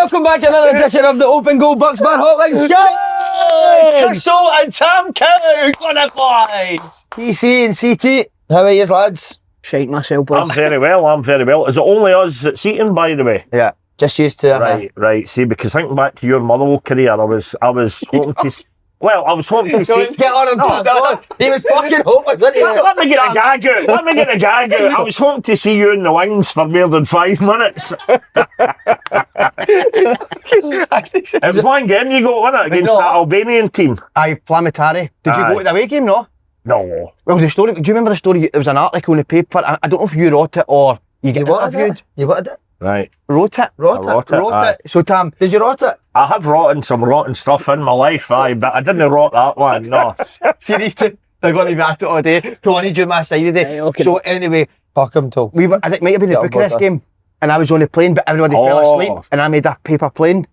welcome back to another edition of the Open Goal Bucks Bar Hotline Show! Crystal and Tam Cowan, boys! PC and CT, how are you lads? Shite myself, boys. I'm very well. Is it only us that's eating, by the way? Yeah, just used to it. Right. See, because thinking back to your Motherwell career, I was hoping to... Well, I was hoping to see... Get on him, Tam, go on. He was fucking hopeless, wasn't he? Let me get a gag out. I was hoping to see you in the wings for more than 5 minutes. It was one game you got, wasn't it, against that Albanian team? Aye, Flamitari. Did you go to the away game, no? No. Well, the story, do you remember the story? There was an article in the paper. I don't know if you wrote it or you get interviewed. You wanted it? Right. Wrote it. Wrote it. So, Tam, did you write it? I have rotten some rotten stuff in my life, aye, but I didn't rot that one, no. See these two? They're going to be at it all day. Tony, you my side today. Right, okay. So, anyway, fuck him, Toal. I think it might have been the Bucharest game, and I was on the plane, but everybody fell asleep, and I made a paper plane.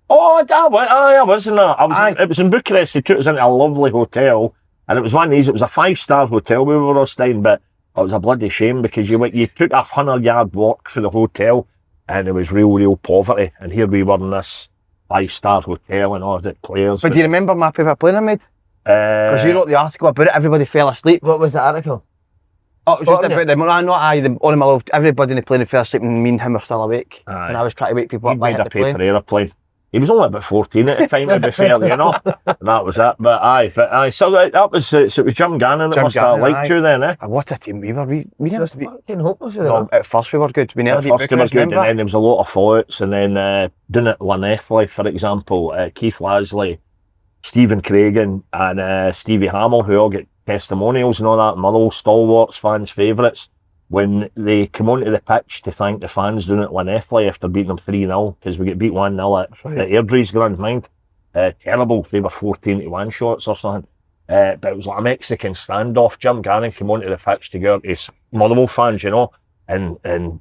Oh, I wasn't that. It was in Bucharest. They took us into a lovely hotel, and it was one of these. It was a 5-star hotel we were all staying, but it was a bloody shame because you took a 100-yard walk for the hotel, and it was real poverty. And here we were in this 5-star hotel and all the players. But do you remember my paper plane I made? Because you wrote the article about it. Everybody fell asleep. What was the article? Oh, it was just about them. Everybody in the plane fell asleep, and me and him were still awake. Aye. And I was trying to wake people up. He made a paper aeroplane. He was only about 14 at the time, to be fair, you know. And that was it. But aye. So that was so it was Jim Gannon that must have liked you then, eh? What a team we were. We never fucking hopeless with no, at first we were good. We never at first we were good, and then there was a lot of fallouts, and then down at Llanelli, for example, Keith Lasley, Stephen Craigan, and Stevie Hamill, who all get testimonials and all that, Motherwell stalwarts, fans' favourites, when they come onto the pitch to thank the fans down at Llanelli after beating them 3-0, because we get beat 1-0 at Airdrie's ground, mind. Terrible. They were 14-1 shots or something. But it was like a Mexican standoff. Jim Gannon came onto the pitch to go to his Motherwell fans, you know, and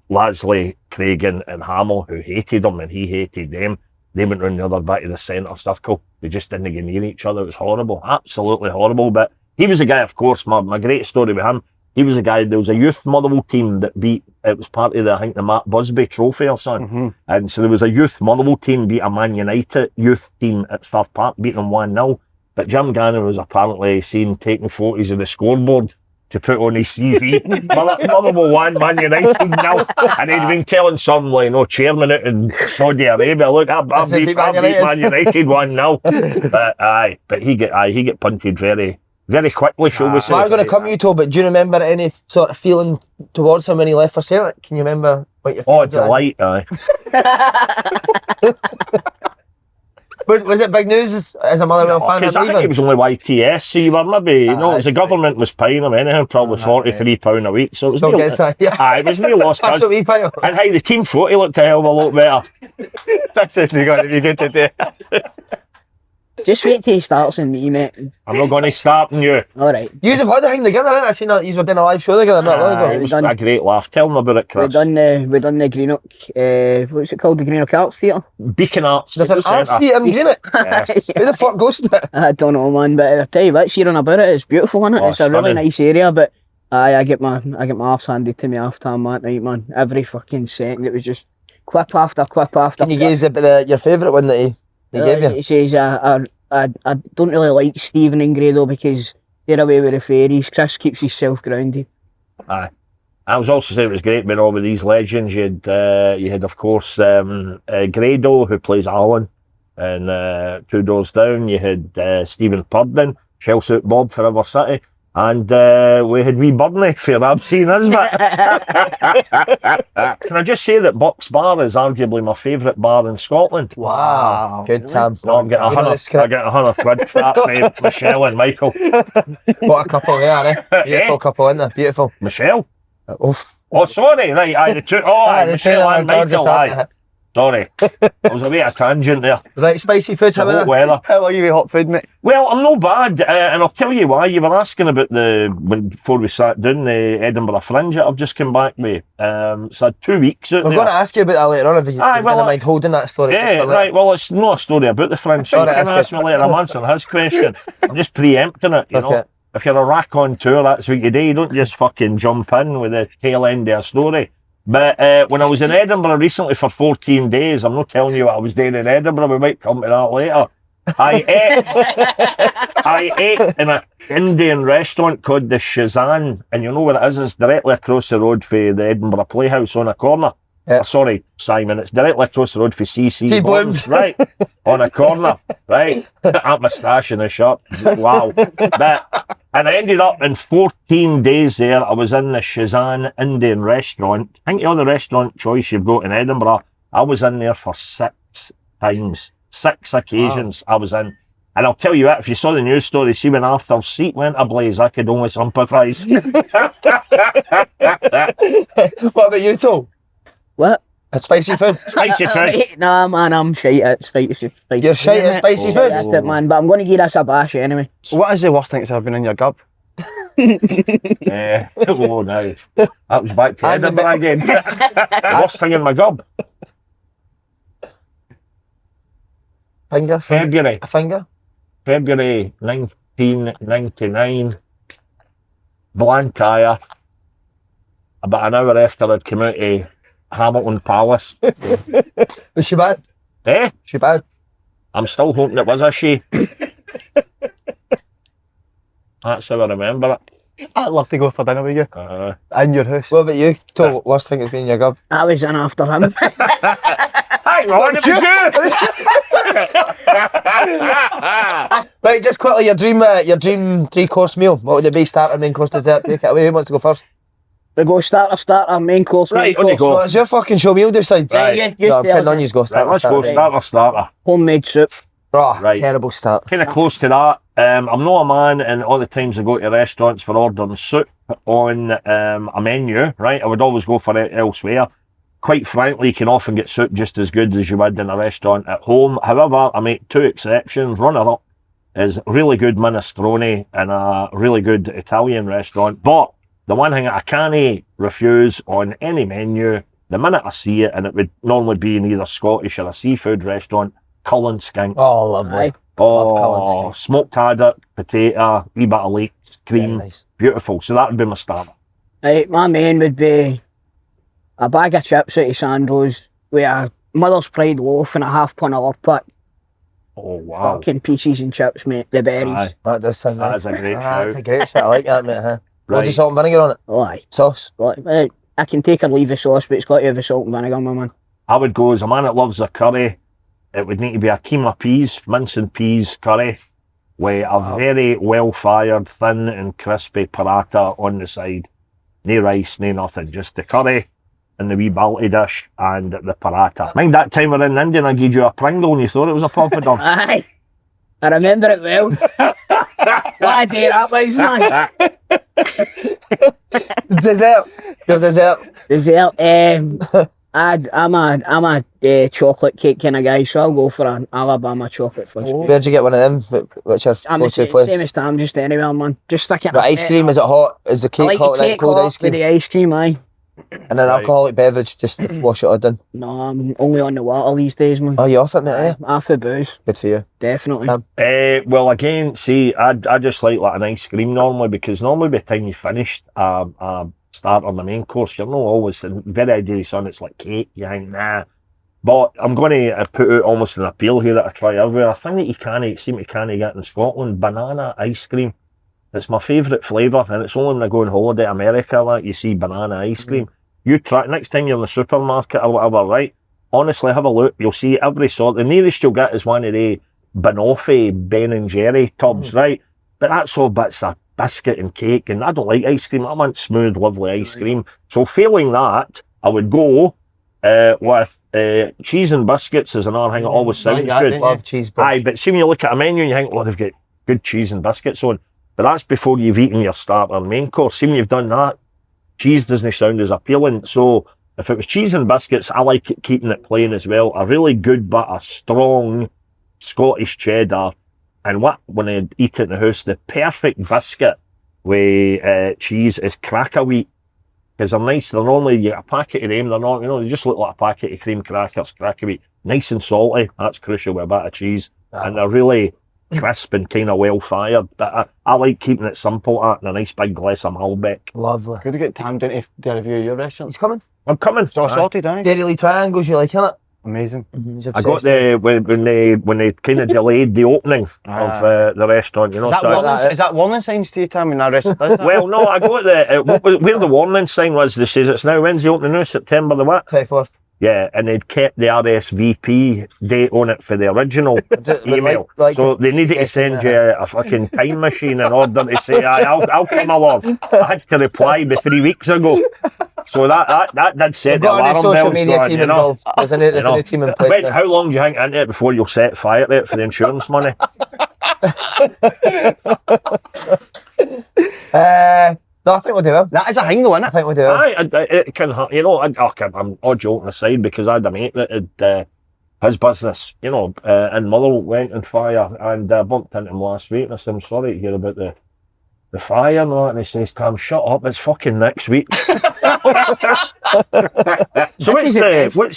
Lasley, Craigan and Hamill, who hated him and he hated them, they went round the other bit of the centre circle. They just didn't get near each other. It was horrible. Absolutely horrible. But he was a guy, of course, my great story with him. He was a guy, there was a youth Motherwell team that it was part of the Matt Busby trophy or something. Mm-hmm. And so there was a youth Motherwell team beat a Man United youth team at Firth Park, beating them 1-0. But Jim Gannon was apparently seen taking photos of the scoreboard to put on his CV. Motherwell 1, Man United 0. And he'd been telling some chairman out in Saudi Arabia, look, I beat Man United 1-0. But he get punted very quickly, shall we say. I'm going to come to you, Toal, but do you remember any sort of feeling towards him when he left for Celtic? Can you remember what your feelings were? Delight, aye. Was it big news as a Motherwell fan? Because I think it was only YTS, so you were maybe, the government was paying him anything, probably £43 a week, so it was it was no lost cause. And hey, the team photo looked a hell of a lot better. That's definitely going to be good today. Just wait till he starts in me, mate. I'm not going to start on you. Alright. Yous have had a thing together, haven't I? Seen that yous were doing a live show together not long ago. It was a great laugh. Tell them about it, Chris. We done the Greenock, what's it called? The Greenock Arts Theatre? Beacon Arts. There's an arts theatre in Greenock? Yes. Who the fuck goes to it? I don't know, man, but I'll tell you what, hearing about it, it's beautiful, isn't it? It's a really nice area, but I get my arse handed to me half time that night, man. Every fucking second, it was just quip after quip after. Can you guess your favourite one that he gave you? He says, I don't really like Stephen and Grado because they're away with the fairies. Chris keeps himself grounded. Aye. I was also saying it was great being all with these legends. You had of course Grado, who plays Alan, and Two Doors Down. You had Stephen Purden, Shellsuit Bob for River City, and we had wee Burnley for Abseen Isbit. Can I just say that Bucks Bar is arguably my favourite bar in Scotland? Wow. Good time. No, I'm getting £100 for that, mate. Michelle and Michael. What a couple they are, eh? Beautiful couple, isn't they? Beautiful. Michelle? Oof. Oh, sorry. Right, the two. Michelle and Michael, aye. Sorry, I was a bit of a tangent there. Right, spicy food. Hot weather. How are you with hot food, mate? Well, I'm no bad, and I'll tell you why. You were asking about before we sat down, the Edinburgh Fringe that I've just come back with. So I had 2 weeks out there. We're going to ask you about that later on if you don't mind holding that story. Yeah, right. Well, it's not a story about the Fringe. So you can ask me later. I'm answering his question. I'm just preempting it, you know. If you're a rack on tour, that's what you do. You don't just fucking jump in with the tail end of a story. But when I was in Edinburgh recently for 14 days, I'm not telling you what I was doing in Edinburgh, we might come to that later. I ate in an Indian restaurant called the Shazan, and you know where it is? It's directly across the road from the Edinburgh Playhouse on a corner. Yeah. Sorry, Simon, it's directly across the road for CC Blooms. Right, on a corner, right? That moustache in a shirt, wow. And I ended up in 14 days there. I was in the Shazan Indian restaurant. I think the other restaurant choice you've got in Edinburgh, I was in there for 6 times. 6 occasions I was in. And I'll tell you what, if you saw the news story, see when Arthur's seat went ablaze, I could only sympathise. What about you, Toal? What? It's spicy food. Spicy food. Nah, man, I'm shite at spicy food. You're shite at spicy food? That's it, man. But I'm going to give this a bash anyway. So what is the worst thing that's ever been in your gob? Oh, no. That was back to Edinburgh again. The worst thing in my gob. Finger? February. A finger? February 1999. Blantyre. About an hour after I'd come out of Hamilton Palace. Was she bad? She bad? I'm still hoping it was a she. That's how I remember it. I'd love to go for dinner with you. In your house. What about you, Toal? Worst thing that's been in your gob? I was in after him. Hang on, it was you! Right, just quickly, your dream 3-course meal. What would it be? Starter, main course, dessert? Take it away. Who wants to go first? We go starter, main course, Right, main on you course. go. So it's your fucking show. We'll decide. Right. You No, I'm stay kidding on us. you. Go Right, start. let's go starter. Homemade soup. Oh, Right. terrible start. Kind of close to that. I'm not a man, and all the times I go to restaurants for ordering soup on a menu, right? I would always go for it elsewhere. Quite frankly, you can often get soup just as good as you would in a restaurant at home. However, I make 2 exceptions. Runner-up is really good minestrone in a really good Italian restaurant. But the one thing I can't refuse on any menu, the minute I see it, and it would normally be in either Scottish or a seafood restaurant, Cullen skink. Oh, lovely. Aye. Love Cullen skink. Smoked haddock, potato, wee bit of leeks, cream. Very nice. Beautiful. So that would be my starter. Right, my main would be a bag of chips out of Sandro's with a Mother's Pride loaf and a half-pint of lard pack. Oh, wow. Fucking peaches and chips, mate. The berries. Aye. That does sound That nice. is a great That's shout. a great shit. I like that, mate. Huh? Right. Loads of salt and vinegar on it. Oh, aye. Sauce. Like, I can take or leave the sauce, but it's got to have the salt and vinegar, my man. I would go as a man that loves a curry. It would need to be a keema peas, mince and peas curry with a very well-fired, thin and crispy paratha on the side. No rice, no nothing. Just the curry and the wee balti dish and the paratha. Mind that time we were in India and I gave you a Pringle and you thought it was a poppadom. Aye. I remember it well. What a day that was, man. Dessert. Your dessert. Dessert. I'm a chocolate cake kind of guy, so I'll go for an Alabama chocolate fudge cake. Where'd you get one of them? What's your I'm the go-to same place? as Tam, just anywhere, man. Just stick it in The a ice pet. cream, is it hot? Is the I cake like hot? the Like cake cold hot ice cream? with the ice cream, aye. And an alcoholic beverage just to wash it all done. No, I'm only on the water these days, man. Oh, you off it, mate? Yeah. After the booze, Good for you. definitely. Tam. Well, again, see, I just like an ice cream normally because normally by the time you finished a starter on the main course, you're not always, very ideally son, it's like cake, you think, nah. But I'm going to put out almost an appeal here that I try everywhere. A thing that you seem to get in Scotland, banana ice cream. It's my favourite flavour, and it's only when I go on holiday to America, like, you see banana ice cream. You try, next time you're in the supermarket or whatever, right? Honestly, have a look. You'll see every sort. The nearest you'll get is one of the banoffee Ben and Jerry tubs, right? But that's all bits of biscuit and cake, and I don't like ice cream. I want smooth, lovely ice cream. So failing that, I would go with cheese and biscuits is another thing that always sounds good. Love cheese. Aye, but see when you look at a menu and you think, they've got good cheese and biscuits on. But that's before you've eaten your starter and main course. See when you've done that, cheese doesn't sound as appealing. So if it was cheese and biscuits, I like it, keeping it plain as well. A really good bit of strong Scottish cheddar. And when I eat it in the house, the perfect biscuit with cheese is cracker wheat. Because they're nice. They're normally, you get a packet of them, they're not, they just look like a packet of cream crackers, cracker wheat. Nice and salty. That's crucial with a bit of cheese. And they're really crisp and kind of well fired. But I like keeping it simple and a nice big glass of Malbec. Lovely. Could you get Tam down to review your restaurant? He's coming. I'm coming. It's all sorted, aye. Dairy Lee Triangles, you like it? Amazing. He's I got obsessed. when they kind of delayed the opening of the restaurant, you know. Is that warning signs to you, Tam, in that restaurant? Does that? Well, no, I got where the warning sign was. They says it's now Wednesday opening now, September the what? 24th. Yeah, and they'd kept the RSVP date on it for the original email. So they needed to send you a fucking time machine in order to say, I'll come along. I had to reply by 3 weeks ago. So that did set the alarm bells social media going, team you know. involved. There's a new team in place. Wait, how long do you hang into it before you'll set fire to it for the insurance money? No, I think we'll do it. That is a thing, though, isn't it? I think we'll do it. It can happen, you know. I'm all joking aside because I had a mate that had his business, you know, in Motherwell went on fire, and I bumped into him last week and I said, I'm sorry to hear about the fire and all that, and he says, Tam, shut up, it's fucking next week. So what's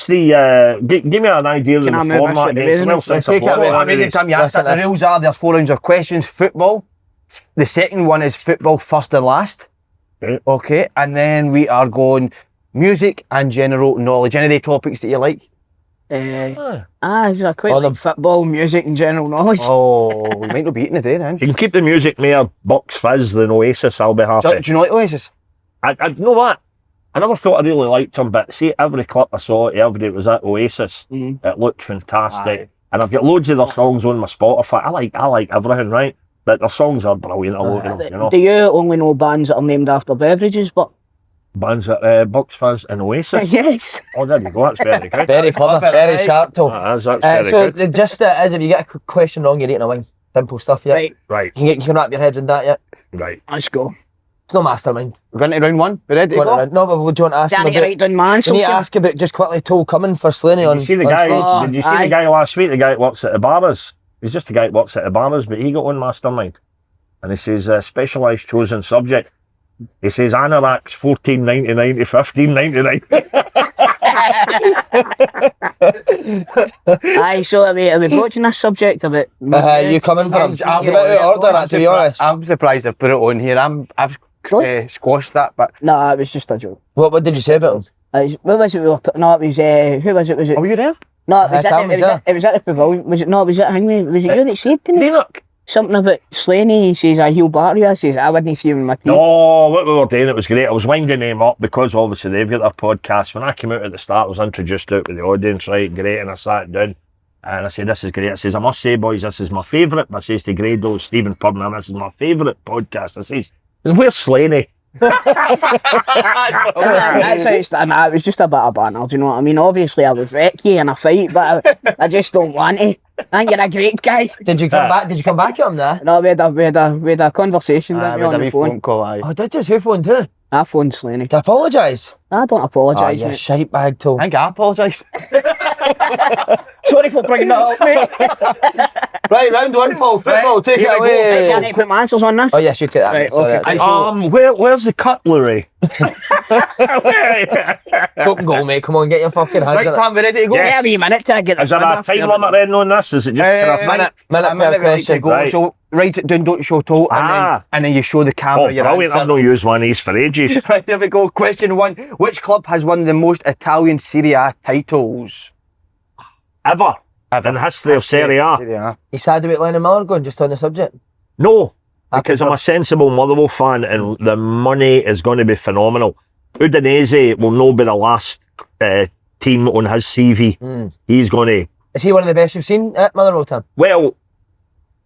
the give me an idea of the format again. Amazing, Tam, you asked that. The rules are there's 4 rounds of questions. Football. The second one is football first and last. Okay, and then we are going music and general knowledge. Any of the topics that you like? I quite like football, music and general knowledge. Oh, we might not be eating today then. You can keep the music more Bucks Fizz than Oasis, I'll be happy. Do you know like Oasis? I know what? I never thought I really liked them, but see, every clip I saw, every it was at Oasis. It looked fantastic. Aye. And I've got loads of their songs on my Spotify. I like everything, right? But their songs are brilliant. I love them, you know. Do you only know bands that are named after beverages, but bands that Bucks Fizz and Oasis? Yes. Oh, there you go. That's very good. Very clever, very sharp, Toal. That's very so good. Just as if you get a question wrong, you're eating a wing. Simple stuff, yeah. Right. You can wrap your head around that, yeah. Right. Let's go. It's no mastermind. We're going to round one. We ready to go? No, but we don't ask him about... Write down my answers. We need to ask about just quickly Toal coming for Slaney on stage. Did you see the guy last week? The guy that works at the bars. He's just a guy that works at the bars, but he got on mastermind. And he says, specialised chosen subject. He says, anoraks $14.99 to $15.99. Aye, so are we broaching this subject a bit? You coming for him? I was about to order that, to be honest. I'm surprised I've put it on here. I've squashed that, but... No, it was just a joke. What did you say about him? What was it we were no, it was, who was it? Was it? Oh, were you there? No, it was at the pavilion. Was it Hangman? Was it you that said to me? Something about Slaney. He says, he'll bar you. I says, I wouldn't see him in my team. No, what we were doing, it was great. I was winding them up because obviously they've got their podcast. When I came out at the start, I was introduced out with the audience, right? Great. And I sat down and I said, this is great. I says, I must say, boys, this is my favourite. I says to Grado, Stephen Purman, this is my favourite podcast. I says, where's Slaney? That's how it started. It was just a bit of banter, do you know what I mean? Obviously I would wreck you in a fight, but I just don't want to. I think you're a great guy. Did you come back? Did you come back at him there? No, we had a conversation on the phone. Call, aye. Oh, did you? Who phoned too? I phoned Slaney. To apologise? I don't apologise. Oh, you shite bag, Toal. I think I apologised. Sorry for bringing that up, mate. Right, round one, Paul. Football, take it away. Can I put my answers on this? Oh, yes, you can. Right, sorry, okay. Where's the cutlery? Top goal, mate. Come on, get your fucking hands Right, on it. Tam, we ready to go? Yeah, a wee minute to get Is there a time limit then on this? Is it just minute per question? Right. So write it down, don't show Toal, and then you show the camera your brilliant. answer. I've not used one of these for ages. Right, there we go. Question 1. Which club has won the most Italian Serie A titles? Ever. In the history of Serie A. You sad about Lennon Miller going just on the subject? No, because I'm a sensible Motherwell fan and the money is going to be phenomenal. Udinese will not be the last team on his CV. He's going to... Is he one of the best you've seen at Motherwell, Tam? Well,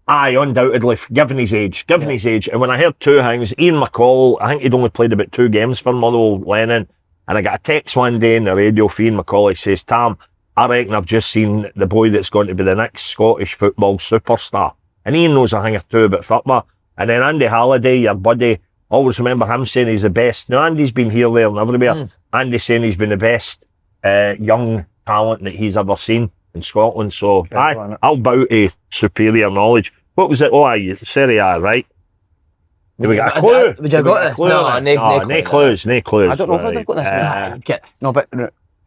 aye, undoubtedly, given his age. And when I heard two things, Ian McCall, I think he'd only played about 2 games for Motherwell, Lennon, and I got a text one day in the radio for Ian McCall. He says, Tam, I reckon I've just seen the boy that's going to be the next Scottish football superstar. And Ian knows a thing or two about football. And then Andy Halliday, your buddy, always remember him saying he's the best. Now, Andy's been here, there and everywhere. Andy's saying he's been the best young talent that he's ever seen in Scotland. So I'll bow to superior knowledge. What was it? Oh, Serie A, right? Have we got a clue? Would you have got this? No, no clues. I don't know if I've got this. No, but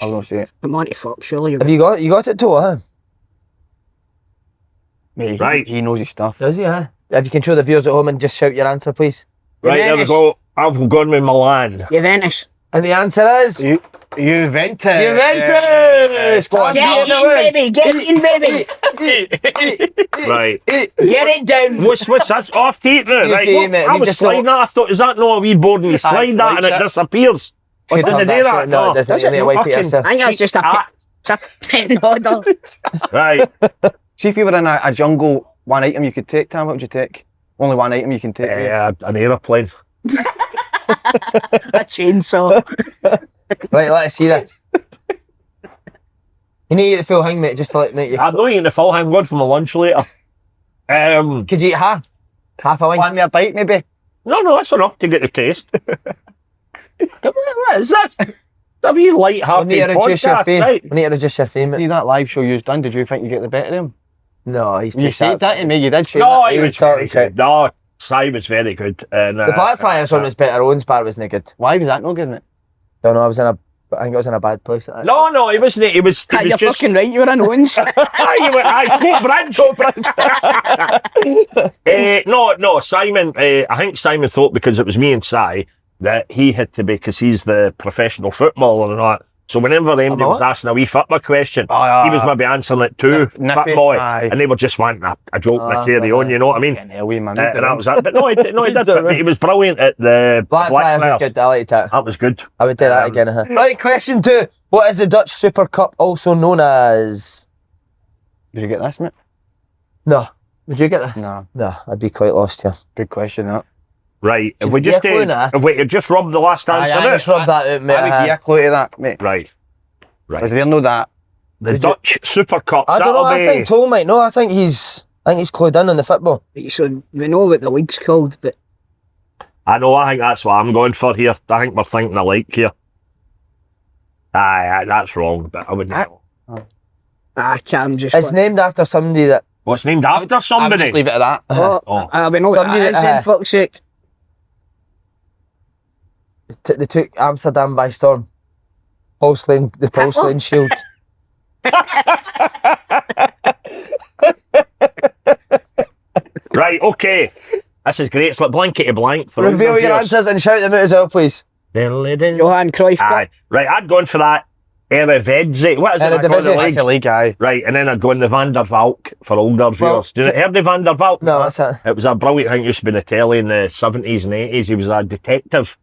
I was going to say it. I'm on to fuck, surely. Have you got it, Toal, huh? Mate, right. He knows his stuff. Does he, huh? If you can show the viewers at home and just shout your answer, please. Right, there we go. I've gone with Milan. Juventus. And the answer is... Juventus. Juventus! Go on, Get Tam. in, baby! Get in, baby! Right. Get it down! What's that? Off heat now, right? do, mate. I We've was just sliding that. I thought, is that not a wee board and you slide that and it disappears? Or does it do that? No, it doesn't. You need to wipe it yourself. I think that's just a pen order. Right. See if you were in a jungle, one item you could take, Tam, what would you take? Only one item you can take. An aeroplane. A chainsaw. Right, let's see this. You need to eat the full thing, mate, just to make you... I'm not eating the full hang good for my lunch later. Could you eat half? Half a wing? One more bite, maybe? No, that's enough to get the taste. What is this? A wee We light-hearted need to reduce your podcast, fame. right? We need to reduce your fame, mate. See that live show you've done, did you think you get the better of him? No, You said that to me, you did say No, that. he was very good. No, Si was very good. And, The Blackfriars one was better. Owen's bar wasn't good. Why was that not good, mate? Don't know, I think I was in a bad place at that. No, he wasn't. He was You're just... fucking right, you were in Owens. No, Simon, I think Simon thought because it was me and Si that he had to be, because he's the professional footballer and all that. So whenever anybody was asking a wee football question, he was maybe answering it too, nippy, boy, aye. and they were just wanting a joke and a carry on, you know what I mean? Getting away, man. And that was that. But no, he did. But he was brilliant at the Blackfriars was good. I liked it. That was good. I would do that again. Right, question 2. What is the Dutch Super Cup also known as? Did you get this, mate? No. Would you get this? No. No, I'd be quite lost here. Good question, that. Right. If Should we we just get a clue now? if we could just rub the last answer I out. just rubbed that out, mate. I would give you a clue to that, mate. Right. Because they know that. The Dutch Super Cup. I don't know, I think Toal might know. I think he's clued in on the football. So we know what the league's called, but I know, I think that's what I'm going for here. I think we're thinking alike here. Aye, that's wrong, but I wouldn't know. I can't just... It's named after somebody that... Well, it's named after I'll somebody. just leave it at that. Oh. we know what Somebody that is that- then, fuck's sake. They took Amsterdam by storm. The porcelain shield. Right, okay. This is great. It's like blankety blank for Reveal all the your viewers. answers and shout them out as well, please. Johan Cruyff Cup. Aye. Right, I'd go in for that Eredivisie. What is it? Eredivisie. That's the That's the league. league, aye. Right, and then I'd go in the Van der Valk for older viewers. Do you know, heard of Van der Valk? No, that's it. It was a brilliant thing. Used to be in the telly in the 70s and 80s. He was a detective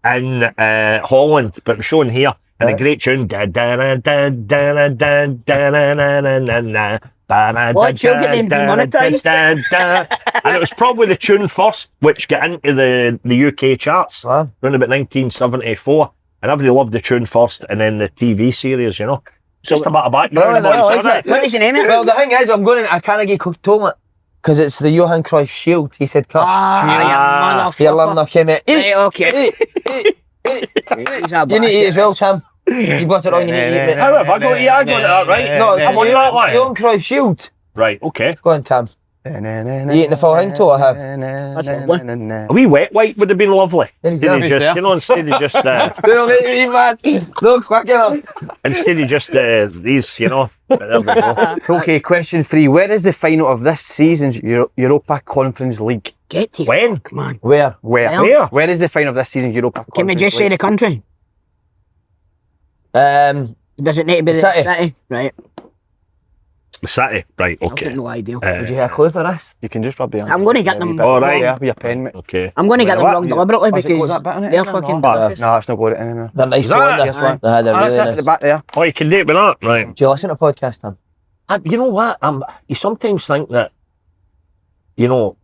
in Holland, but it was shown here. And a great tune. What, you'll get them demonetised? And it was probably the tune first, which got into the UK charts Wow. around about 1974. And everybody loved the tune first, and then the TV series, you know. Just a bit of background. No, I on it, like it. What was the name of it? Well, the thing is, I can't get Toal it. Because it's the Johan Cruyff shield. He said, "Cuss." Ah, You're learning, okay, mate. Right, okay. He's a You need to eat as bastard. well, Cham. You've got it wrong, you need to eat, mate. How have I got it? I got it out, right? No, it's I'm on that line. Johan Cruyff shield. Right, okay. Go on, Tam. You eating the full thing, Toal, or how? A wee wet wipe would have been lovely. Then he's Instead of nervous just, there. you know, instead of just, Don't let me eat, man. No, quick enough. instead of just these, you know. But there we go. Okay, question 3. Where is the final of this season's Europa Conference League? Get to it. When? Come on. Where? Where? Where? Where is the final of this season's Europa Conference Can we just say League? the country? Does it need to be the City. city? Right. The City. Right, I've okay. got no idea. Would you have a clue for this? You can just rub the I'm gonna get them All right. Yeah, with your pen, mate. Okay. I'm going to get them What? wrong deliberately Has it got because that bit in it? they're No, fucking no. delicious. No, it's not got it anymore. They're nice Is to that wonder. it? This one. They're That's really it at nice. the back there. Oh, you can do it with that, right? Do you listen to podcasts, Tam? You know what? You sometimes think that, you know,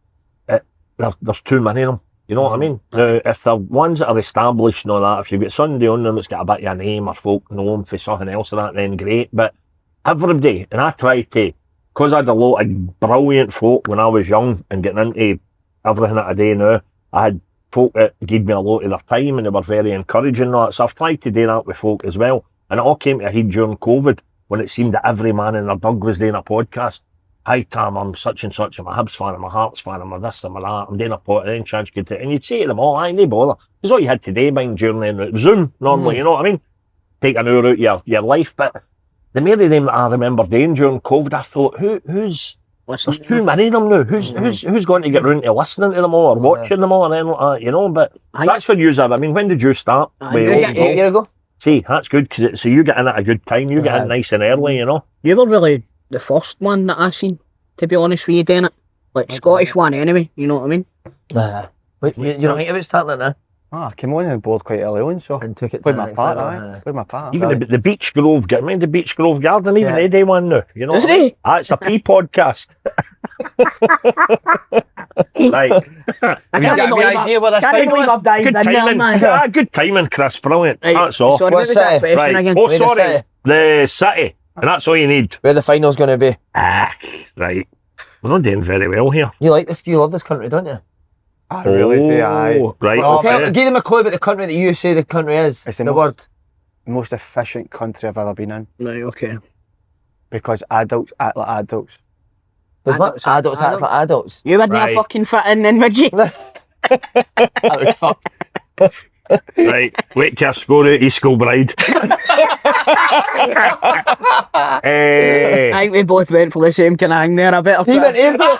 there's too many of them. You know what I mean? Now, if they're ones that are established and all that, if you've got somebody on them that's got a bit of a name or folk know them for something else or that, then great. But everybody, and I try to, because I had a lot of brilliant folk when I was young and getting into everything that I do now, I had folk that gave me a lot of their time and they were very encouraging and all that. So I've tried to do that with folk as well. And it all came to a head during COVID when it seemed that every man and their dog was doing a podcast. Hi Tam, I'm such and such, I'm a Hibs fan, I'm a Hearts fan, I'm a this, I'm a that, I'm doing a pot, and then chance get it. And you'd say to them, oh, I no bother. Because all you had today, mind, during then Zoom, normally, you know what I mean? Take an hour out your life. But the many of them that I remember doing during COVID, I thought, who's listen. There's too many of them now. Who's going to get round to listening to them all or watching them all and anything like that, you know? But that's when you are. I mean, when did you start? 8 years ago. See, that's good because so you get in at a good time. You get in nice and early, you know. You were really the first one that I seen, to be honest with you, doing it. Like Scottish one anyway, you know what I mean? Wait, you don't think about starting it now? I came on board quite early on, so And took it played to the my next part, level, played my part. Even the Beach Grove, get me the Beach Grove Garden, even they do one now, you know. Do they? It's a pea podcast. Right. Have you got any idea what this Can't fight believe was? I've dived Good in there, timing. man. Good timing, Chris. Brilliant. Right, That's off. Sorry, what was that City? question Right. again? Oh, Where the sorry. city? The city. And that's all you need. Where the final's going to be. Right. We're not doing very well here. You like this? You love this country, don't you? I really do, aye. Right. Well, Okay. Give them a clue about the country that you say the country is. It's the the word. Most efficient country I've ever been in. Right, okay. Because adults act like adults. There's not Adults act adults like act for adults. You wouldn't Right. have fucking fit in then, would you? That would fuck. Right. Wait till I score out East School Bride. I think we both went for the same kind of hang there. I better He went airport.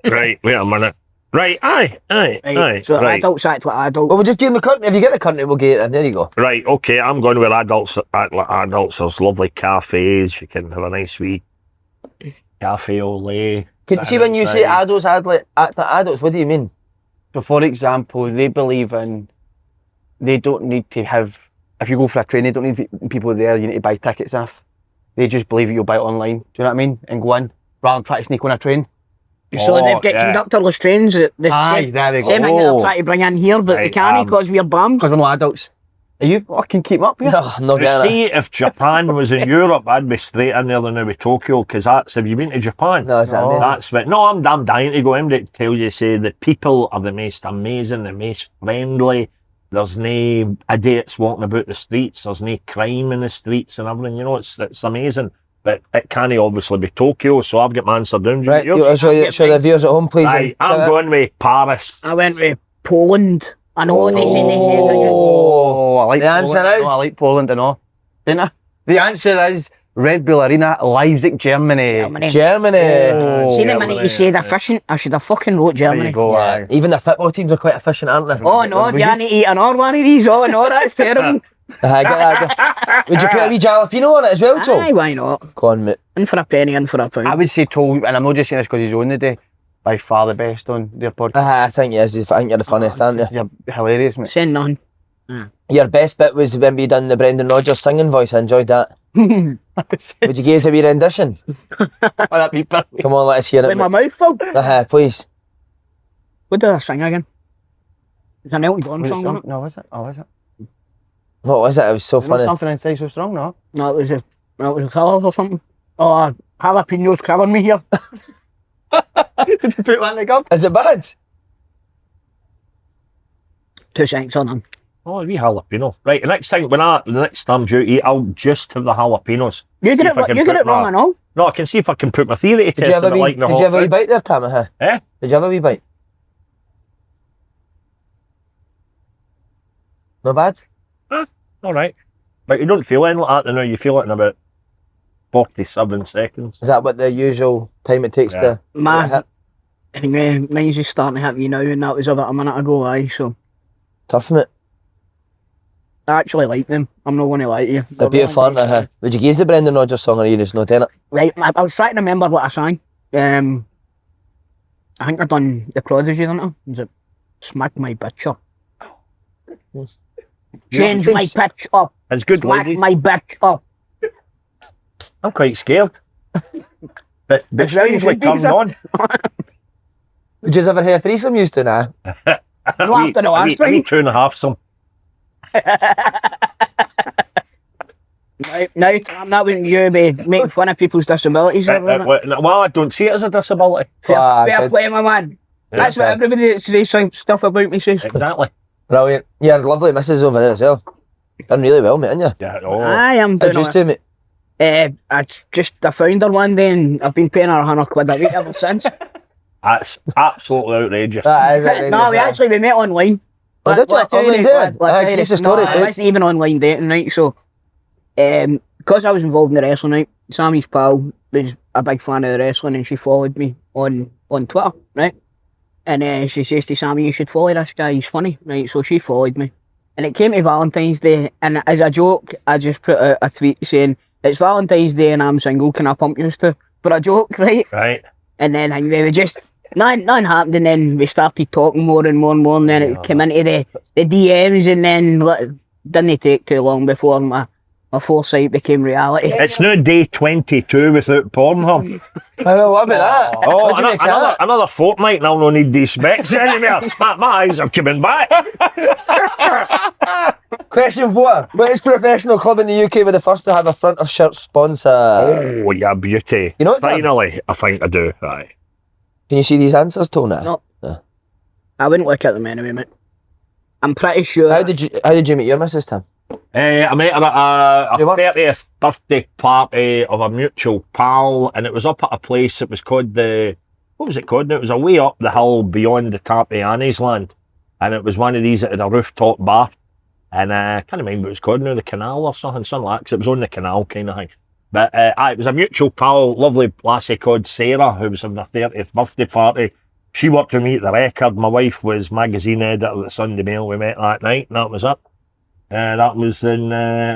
Right. Wait a minute. Right. Aye. So Right. adults act like adults. Well, we'll just give him a country. If you get the country, we'll get it then. There you go. Right, okay, I'm going where adults act like adults. There's lovely cafes, you can have a nice wee cafe au lait. Can see when you say adults act like adults, what do you mean? So, for example, they believe in, they don't need to have, if you go for a train, they don't need people there, you need to buy tickets off. They just believe that you'll buy it online. Do you know what I mean? And go in, rather than try to sneak on a train. So they've got conductorless trains. The same, there we go. same thing that they're trying to bring in here, but they Right, can't because we're bums. Because we're not adults. Are you fucking keep up here? No, I'm not You getting it. see, if Japan was in Europe, I'd be straight in there now with Tokyo, because that's, have you been to Japan? No, it's amazing. That's what, no, I'm dying to go in. It tells you, say, the people are the most amazing, the most friendly. There's no idiots walking about the streets. There's no crime in the streets and everything. You know, it's amazing. But it can't obviously be Tokyo, so I've got my answer down. Right, you show the viewers at home, please. Right, I'm going with Paris. I went with Poland. I know what they say. Oh, I like The Poland. answer is? I like Poland and all. Didn't I? The answer is Red Bull Arena, Leipzig, Germany. Germany. See the minute you said efficient, I should have fucking wrote There Germany. you go, aye. Even their football teams are quite efficient, aren't they? Oh no, do you need to eat another one of these? Oh no, that's terrible. Get that. Would you put a wee jalapeno on it as well, Toal? Aye, why not? Go on, mate. In for a penny, in for a pound. I would say Toal, and I'm not just saying this because he's on the day, by far the best on their podcast. I think he is. I think you're the funniest, aren't you? You're hilarious, mate. Send none. Your best bit was when we done the Brendan Rodgers singing voice. I enjoyed that. Would you give us a wee rendition? Oh, that'd be perfect. Come on, let us hear it. With my mate. mouth full. Please. What do I sing again? It's an Elton John Was it song, some- wasn't it? No, was it? Oh, was it? What was it? It was so Was funny. something inside so strong, no? No, it was a colours or something. Oh, jalapenos killing me here. Did you put one in the cup? Is it bad? 2 cents on them. Oh, a wee jalapeno. Right, the next time I'm due to eat, I'll just have the jalapenos. You See get if I it, can you get put it wrong my- and all. No, I can see if I can put my theory to Did you test have a it wee, like the did you have a wee hot bite there, Tam? Eh? Did you have a wee bite? Not bad? All right. But you don't feel anything like that now. You feel it in about 47 seconds. Is that what the usual time it takes to... Man, anyway, mine's just starting to hit me now, and that was about a minute ago, aye, so Tough, mate. I actually like them. I'm not going to lie to you. They're beautiful, aren't they? Would you give us the Brendan Rodgers song or are you just not doing it? Right, I was trying to remember what I sang. I think I done The Prodigy, didn't I? Was it Smack My Bitch Up? Change my pitch up. It's good, Smack ladies. my bitch up. I'm quite scared. But It's very strangely good, turned sir. on. Would you ever hear a threesome used to now? No, after the last I need time. 2.5 some. Now, Tam, that wouldn't you be making fun of people's disabilities there, wasn't it? Well, I don't see it as a disability. Fair play, my man. That's what everybody that says stuff about me says. Exactly. Brilliant. Yeah, lovely missus over there as well. Done really well, mate, haven't you? Yeah, oh. I am How'd doing you do, mate? I found her one day and I've been paying her £100 a week ever since. That's absolutely outrageous. No, we met online. Oh, did you? Online dating? Keep the story, No, it please. wasn't even online dating, right? So, because I was involved in the wrestling, right? Sammy's pal was a big fan of the wrestling, and she followed me on Twitter, right? And she says to Sammy, you should follow this guy, he's funny, right? So she followed me. And it came to Valentine's Day, and as a joke, I just put out a tweet saying, it's Valentine's Day and I'm single, can I pump you to? For a joke, right? Right. And then we were just, nothing happened, and then we started talking more and more and more, and then it came into the DMs, and then didn't take too long before my foresight became reality. It's now day 22 without Pornhub. What about that? Oh, What do you make of that? another fortnight and I'll not need these specs anymore. my eyes are coming back. Question 4. Which professional club in the UK were the first to have a front of shirt sponsor? Oh, yeah, beauty. You know what, Tom? Finally, I think I do. Right. Can you see these answers, Tony? No. I wouldn't look at them anyway, mate. I'm pretty sure. How did you meet your missus, Tim? I met her at a 30th birthday party of a mutual pal, and it was up at a place. It was called what was it called? It was a way up the hill beyond the top of Annie's Land, and it was one of these that had a rooftop bar, and I can't remember what it was called now, the Canal or something like that, 'cause it was on the canal kind of thing. But it was a mutual pal, lovely lassie called Sarah, who was having her 30th birthday party. She worked with me at the Record. My wife was magazine editor at the Sunday Mail. We met that night, and that was it. That was in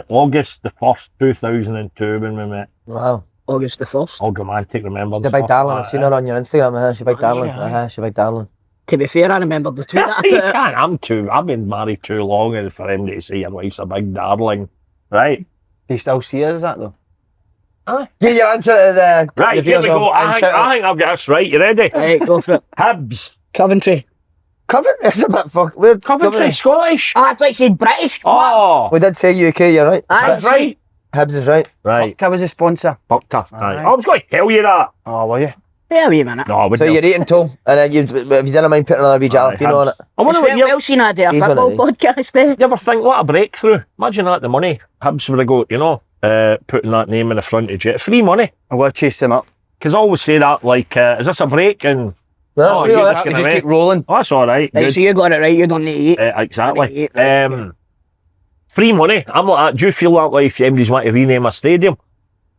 August the 1st, 2002 when we met. Wow. August the 1st. All romantic, remember? She's a big darling. I've seen her on your Instagram. She's a big darling. She's a big darling. To be fair, I remember the tweet that I You put out. I've been married too long, and for him to say your wife's a big darling. Right. Do you still see her as that though? Get your answer to the Right, here we go. I think I've got this right. You ready? Right, go for it. Hibs. Coventry. Coventry. It's a bit fuck. We're Coventry, Scottish. Oh, I thought you said British. Oh, We did say UK. You're right. that's right. Hibs is right. Right. That was a sponsor. Buckter. Aye. Right. I was going to tell you that. Oh, were you? Yeah, wait a minute. No, I wouldn't. So you're eating Toal, and then if you didn't mind putting another wee jalapeno on it. I wonder It's what well seen I do a He's one of football these. podcast there. you ever think, what a breakthrough. Imagine that, the money. Hibs would have got, putting that name in the front of it. Free money. I'm going to chase them up. Because I always say that, like, is this a break? And No, you're no, just We gonna just wait. keep rolling. Oh, that's all right. Right, Good. so you got it right, you don't need to eat. Exactly. Right, Free money. I'm like that. Do you feel that way if MDs want to rename a stadium?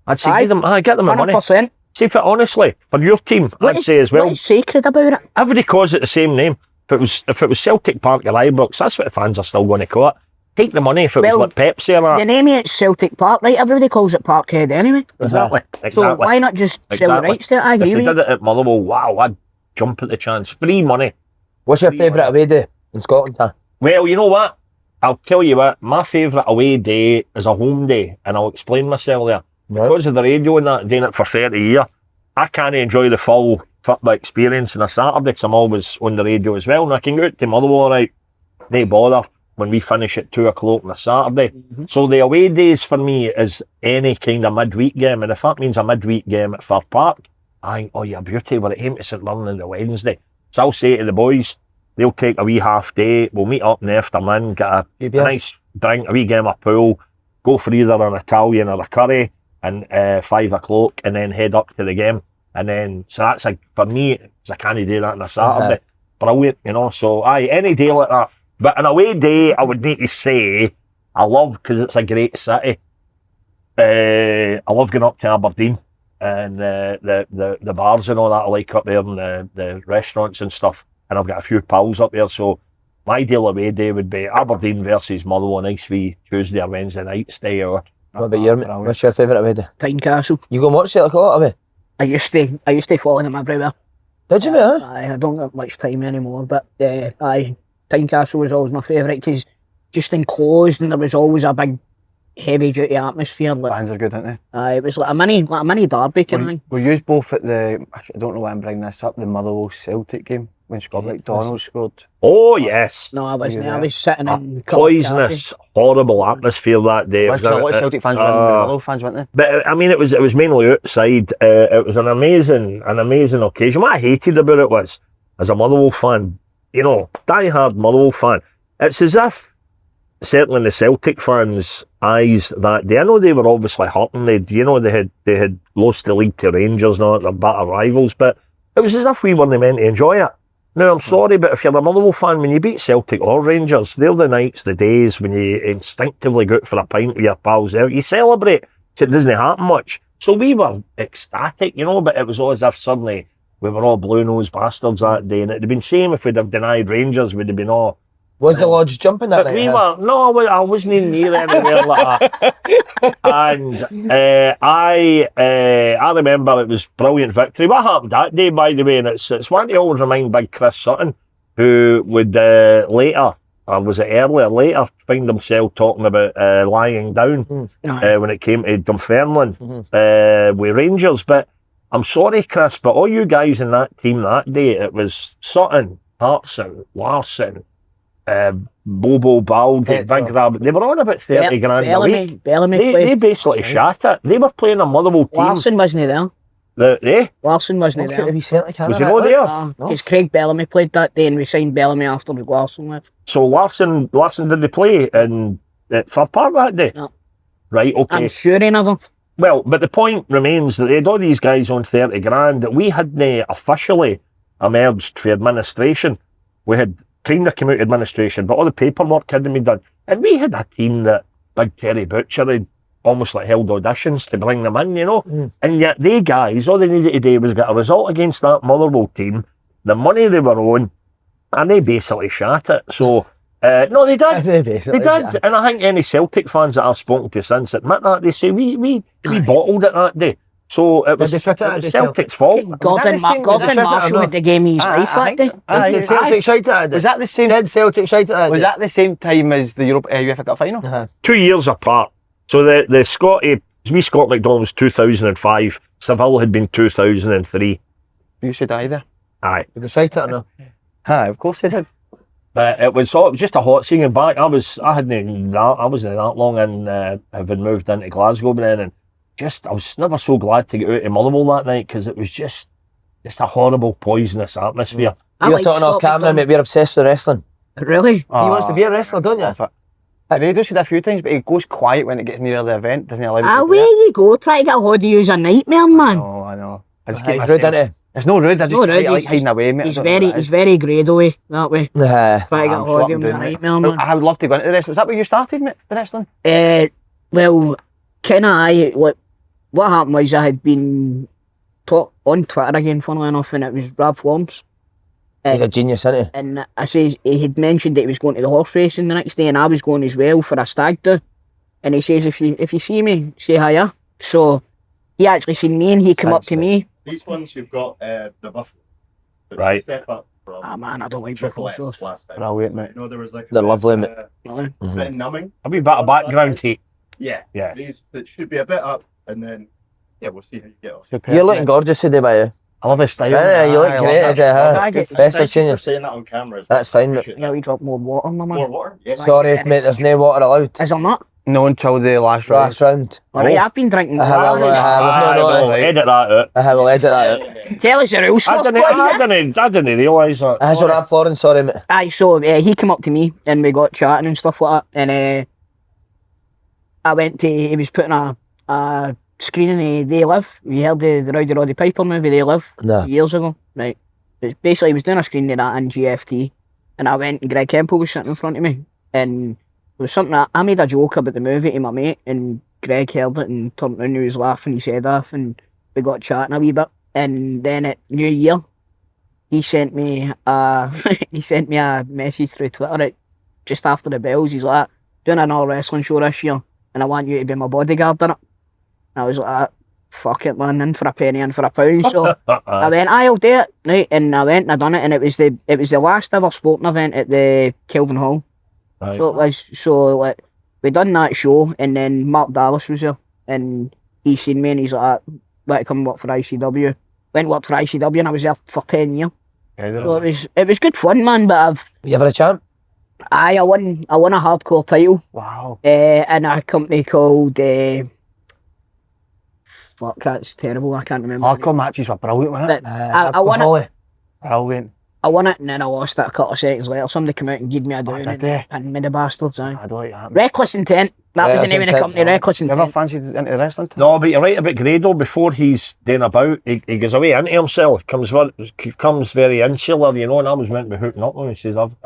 I'd say, get them the money. 100%. See, honestly, for your team, I'd say as well, What is sacred about it? everybody calls it the same name. If it was Celtic Park or Ibrox, that's what the fans are still going to call it. Take the money if it was Well, like Pepsi or The that. name is Celtic Park, right? Everybody calls it Parkhead anyway. Exactly. So Exactly. why not just sell the rights to it? I If agree they with did you. it at Motherwell, wow, I'd jump at the chance. Free money. What's your favourite away day in Scotland? Huh? Well, you know what? I'll tell you what, my favourite away day is a home day, and I'll explain myself there. Right. Because of the radio and that, doing it for 30 years, I can't enjoy the full football experience on a Saturday because I'm always on the radio as well. And I can go out to Motherwell, right? They bother when we finish at 2 o'clock on a Saturday. So the away days for me is any kind of midweek game. And if that means a midweek game at Fir Park, I think, oh, you're beauty, we're at home to St Mirren on the Wednesday. So I'll say to the boys, they'll take a wee half day, we'll meet up in the afternoon, get a Few beers. nice drink, a wee game of pool, go for either an Italian or a curry, and 5 o'clock, and then head up to the game. And then, so that's like, for me, 'cause I can't do that on a Saturday. Brilliant, so any day like that. But an away day, I would need to say, I love, because it's a great city, I love going up to Aberdeen, and the bars and all that I like up there, and the restaurants and stuff. And I've got a few pals up there, so my ideal away day would be Aberdeen versus Motherwell, a nice wee Tuesday or Wednesday night stay out. What about your? What's your favourite away day? Tynecastle. You go and watch Celtic a lot, have you? I used to follow them everywhere. Did you, mate? Huh? I don't have much time anymore, but Tynecastle was always my favourite because just enclosed, and there was always a big heavy duty atmosphere. Like, Fans are good, aren't they? it was like a mini derby kind of thing. We used both at the, I don't know why I'm bringing this up, the Motherwell Celtic game when Scott McDonald scored. Oh, yes. No, I wasn't. You I there? was sitting in Poisonous, horrible atmosphere that day. It Which was a lot of Celtic fans were in, the Motherwell fans, weren't they? But I mean, it was mainly outside. It was an amazing occasion. What I hated about it was, as a Motherwell fan, die-hard Motherwell fan, it's as if, certainly in the Celtic fans' eyes that day, I know they were obviously hurting. They had lost the league to Rangers, not their better rivals, but it was as if we weren't meant to enjoy it. Now, I'm sorry, but if you're a Motherwell fan, when you beat Celtic or Rangers, they're the nights, the days when you instinctively go out for a pint with your pals out. You celebrate, so it doesn't happen much. So we were ecstatic, you know, but it was all as if suddenly we were all blue-nosed bastards that day, and it'd have been same if we'd have denied Rangers, we'd have been all... Was the lodge jumping that But night? we huh? were... No, I wasn't even near anywhere like that. And I remember it was brilliant victory. What happened that day, by the way, and it's one to always remind Big Chris Sutton, who would later, or was it earlier, later find himself talking about lying down when it came to Dunfermline with Rangers. But I'm sorry, Chris, but all you guys in that team that day, it was Sutton, Hartson, Larson, Bobo, Baldy, Big Rabbit. They were on about 30 grand a week. Bellamy They played. basically shot it. They were playing a Motherwell team. Larson wasn't there. Larson wasn't Look at there. the Celtic Was he camera, not like. there? Because Craig Bellamy played that day and we signed Bellamy after Larson left. So Larson did they play in Fir Park that day? No. Right, okay. I'm sure he never. Well, but the point remains that they had all these guys on 30 grand that we hadn't officially emerged for administration. We had kind of come out of administration, but all the paperwork hadn't been done. And we had a team that Big Terry Butcher had almost like held auditions to bring them in, you know. And yet they guys, all they needed to do was get a result against that Motherwell team, the money they were on, and they basically shot it. So, no, they did. They They basically did. shot. And I think any Celtic fans that I've spoken to since admit that. They say we bottled it that day. So it was, they shut it it at was the Celtic's fault. Gordon same- Marshall had the game of his life that day. Did Celtic shite at it? Was that the same? Did Celtic shite at it? Was that the same time as the UEFA Cup final? 2 years apart. So the Scotty, Scott McDonald was 2005. Seville had been 2003. You said either. Aye. Did they shite it or no? Aye, of course they did. But it was just a hot singing back. I wasn't that long in having moved into Glasgow then, and I was never so glad to get out of Motherwell that night because it was just a horrible, poisonous atmosphere. I You're like talking off Scott camera, McDonald. mate. We're obsessed with wrestling. Really? He wants to be a wrestler, don't you? Radio said a few times, but he goes quiet when it gets near the event. Doesn't allow me Ah, to do where it. you go? Try to get a hold of you is a nightmare, man. I know. I just He's keep rude, myself. isn't he? It's no rude. I just No rude, I like he's- hiding away, mate. I He's don't know what it is. very grado way that way. Nah. Try to get a I'm hold sure of I'm him is a doing it. nightmare, man. I would love to go into the wrestling. Is that what you started, mate? The wrestling? Well, what happened was I had been on Twitter again, funnily enough, and it was Rob Florms. He's a genius, isn't he? And I says he had mentioned that he was going to the horse racing the next day, and I was going as well for a stag do. And he says, if you see me, say hiya. So he actually seen me, and he came up Thanks, to me. These ones you've got the buffalo. The Right. Step up from Ah man, I don't like Triple buffalo X sauce. last time. Brilliant, mate. You know there was like They're lovely, mate. Really? bit numbing. A wee bit of background heat. Yeah. Yes. These that should be a bit up, and then we'll see how you get on. Superb, You're looking mate. gorgeous today, by you. I love his style. Yeah, you look I love great that. today, huh? I get- Best I've seen you. For saying that on camera. as That's well. fine, mate. Appreciate Yeah, that. we drop more water on my man. More water. Yeah. Sorry, mate, there's no water allowed. Is there not? No, until the last round. Last round. Alright, I've been drinking I have, water. I We'll noticed. edit that out. I will edit that out. Tell us the rules I first, didn't realise that. That's what I'm Florence, sorry, mate. Aye, so he came up to me and we got chatting and stuff like that. And he was putting a screening of They Live. You heard the Rowdy Roddy Piper movie, They Live, No. years ago. Right. It's basically, he was doing a screening of that in GFT. And I went and Greg Hempel was sitting in front of me. And it was something that I made a joke about the movie to my mate. And Greg heard it and turned around and he was laughing his head off. And we got chatting a wee bit. And then at New Year, he sent me a message through Twitter just after the bells. He's like, doing another wrestling show this year and I want you to be my bodyguard in it. And I was like, fuck it, man, in for a penny, in for a pound. So I went, I'll do it. Right? And I went and I done it, and it was the last ever sporting event at the Kelvin Hall. Right. So it was, like, we done that show, and then Mark Dallas was there, and he seen me and he's like, let to come work for ICW. Went work for ICW and I was there for 10 years. So it was good fun, man. But You ever a champ? I won a hardcore title. Wow. In a company called fuck, that's terrible. I can't remember. Hardcore matches were brilliant, weren't it? But I won it. Holly. Brilliant. I won it and then I lost it a couple of seconds later. Somebody came out and gave me a down did and they? pinned me the bastards. Aye. I don't like that. Reckless Intent. That was the name of the Intent, company. yeah. Reckless You ever Intent. fancied into the wrestling? No, but you're right about Grado. Before he's doing about, he goes away into himself. Comes very insular, you know. And I was meant to be hooking up with him. He says, I've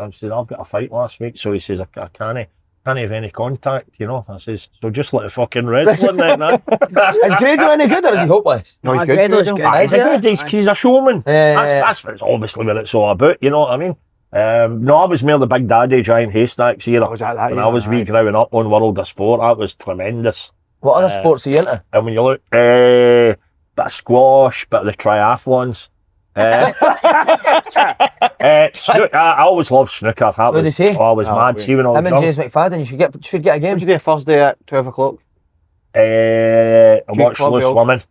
got a fight last week, so he says I can't can't have any contact, you know. I says, so just let the fucking wrestling then, man. Is Grado any good or is he hopeless? No, he's Ah, good. Grado's Grado. good. Aye, He's a good, he's a showman. Yeah. That's what it's obviously what it's all about, you know what I mean? No, I was more the Big Daddy Giant Haystacks era. Oh, was that when era? I was wee growing up on World of Sport, that was tremendous. What other sports are you into? And when you look, bit of squash, bit of the triathlons. I always loved snooker. That What did was, he say? I was mad. Wait. See when I was Him and young. James McFadden, you should get a game. What'd you do Thursday at 12 o'clock? I watched Club low Hill. swimming.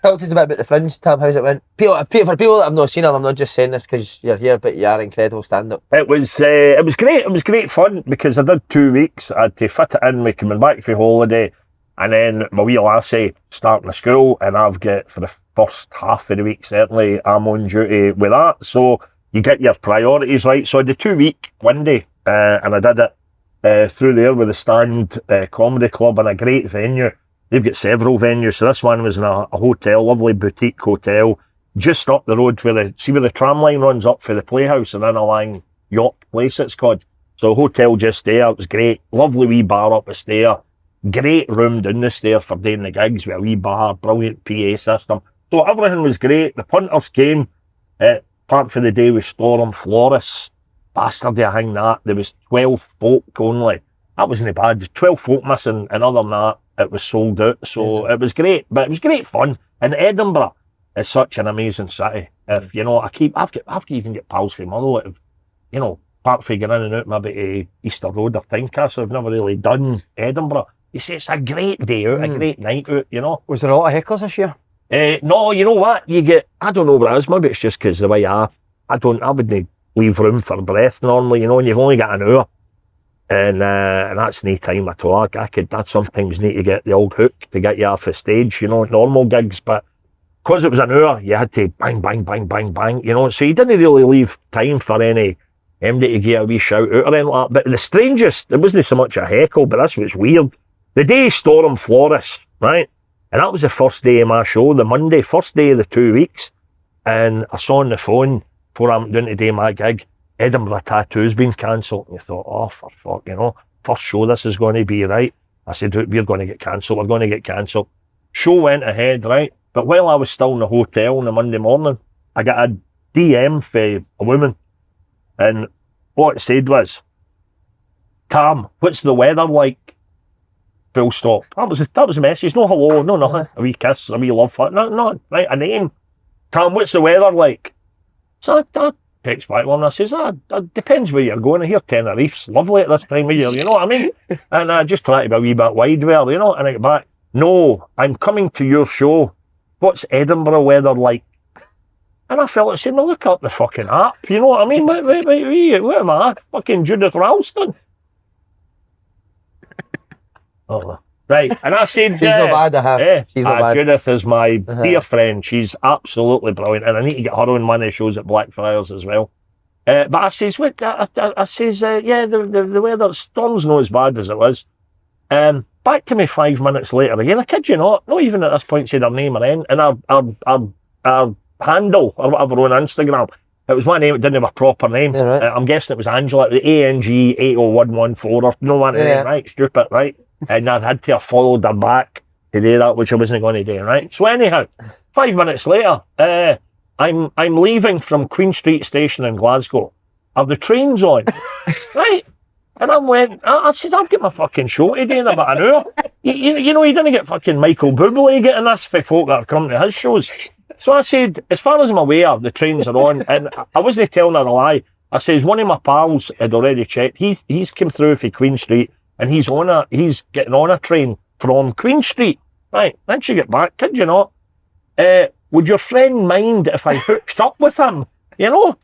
Talk to us a bit about the Fringe, Tam. How's it went? For people that have not seen him, I'm not just saying this because you're here, but you are incredible stand-up. It was great. It was great fun because I did 2 weeks. I had to fit it in with coming back for holiday, and then my wee lassie starting the school, and I've got for the first half of the week certainly I'm on duty with that. So you get your priorities right. So I did 2 week windy, and I did it through there with the Stand Comedy Club in a great venue. They've got several venues, so this one was in a hotel, lovely boutique hotel, just up the road where the tram line runs up for the Playhouse and then along York Place it's called. So hotel just there, it was great. Lovely wee bar up the stair. Great room down the stair for doing the gigs with a wee bar, brilliant PA system. So everything was great. The punters came, part for the day with Storm Flores. Bastard, I hang that. There was 12 folk only. That wasn't bad. 12 folk missing, and other than that, it was sold out. So it was great, but it was great fun. And Edinburgh is such an amazing city. If you know, I've even got pals from Motherwell. If you know, apart from getting in and out maybe to Easter Road or Tynecastle, I've never really done Edinburgh. You say it's a great day out, a great night out. You know. Was there a lot of hecklers this year? No, you know what? You get, I don't know what it is. Maybe it's just because the way I wouldn't leave room for breath normally, you know, and you've only got an hour. And that's no time at all. I'd sometimes need to get the old hook to get you off the stage, you know, normal gigs. But because it was an hour, you had to bang, bang, bang, bang, bang, you know. So you didn't really leave time for any MD to get a wee shout out or anything like that. But the strangest, it wasn't so much a heckle, but that's what's weird. The day Storm Flores, right? And that was the first day of my show, the Monday, first day of the 2 weeks. And I saw on the phone, before I went down to do my gig, Edinburgh Tattoo's been cancelled. And you thought, oh, for fuck, you know, first show this is going to be, right? I said, we're going to get cancelled, we're going to get cancelled. Show went ahead, right? But while I was still in the hotel on the Monday morning, I got a DM for a woman. And what it said was, Tam, what's the weather like? Full stop. That was the message. No hello, no nothing. A wee kiss, a wee love, no, right, a name. Tam, what's the weather like? So I text back one and I says, that depends where you're going. I hear Tenerife's lovely at this time of year, you know what I mean? And I just try to be a wee bit wide there, you know, and I get back, no, I'm coming to your show. What's Edinburgh weather like? And I felt like saying, well, look up the fucking app, you know what I mean? What am I? Fucking Judith Ralston? Oh, right, and I said, She's not bad, She's not bad. Judith is my dear friend. She's absolutely brilliant, and I need to get her on one of the shows at Blackfriars as well. But I says, I says, yeah, the weather, storm's not as bad as it was. Back to me 5 minutes later again. I kid you not even at this point said her name or anything, and our handle or whatever on Instagram. It was my name. It didn't have a proper name. Yeah, right. I'm guessing it was Angela, the ANG 80114 or no one name, right? Stupid, right? And I had to have followed her back to do that, which I wasn't going to do, right? So anyhow, 5 minutes later, I'm leaving from Queen Street Station in Glasgow. Are the trains on? Right? And I said, I've got my fucking show to do in about an hour. You know, you didn't get fucking Michael Bublé getting this for folk that are coming to his shows. So I said, as far as I'm aware, the trains are on. And I wasn't telling her a lie. I says, one of my pals had already checked. He's come through for Queen Street. And he's getting on a train from Queen Street. Right, then she get back, kid you not. Would your friend mind if I hooked up with him? You know?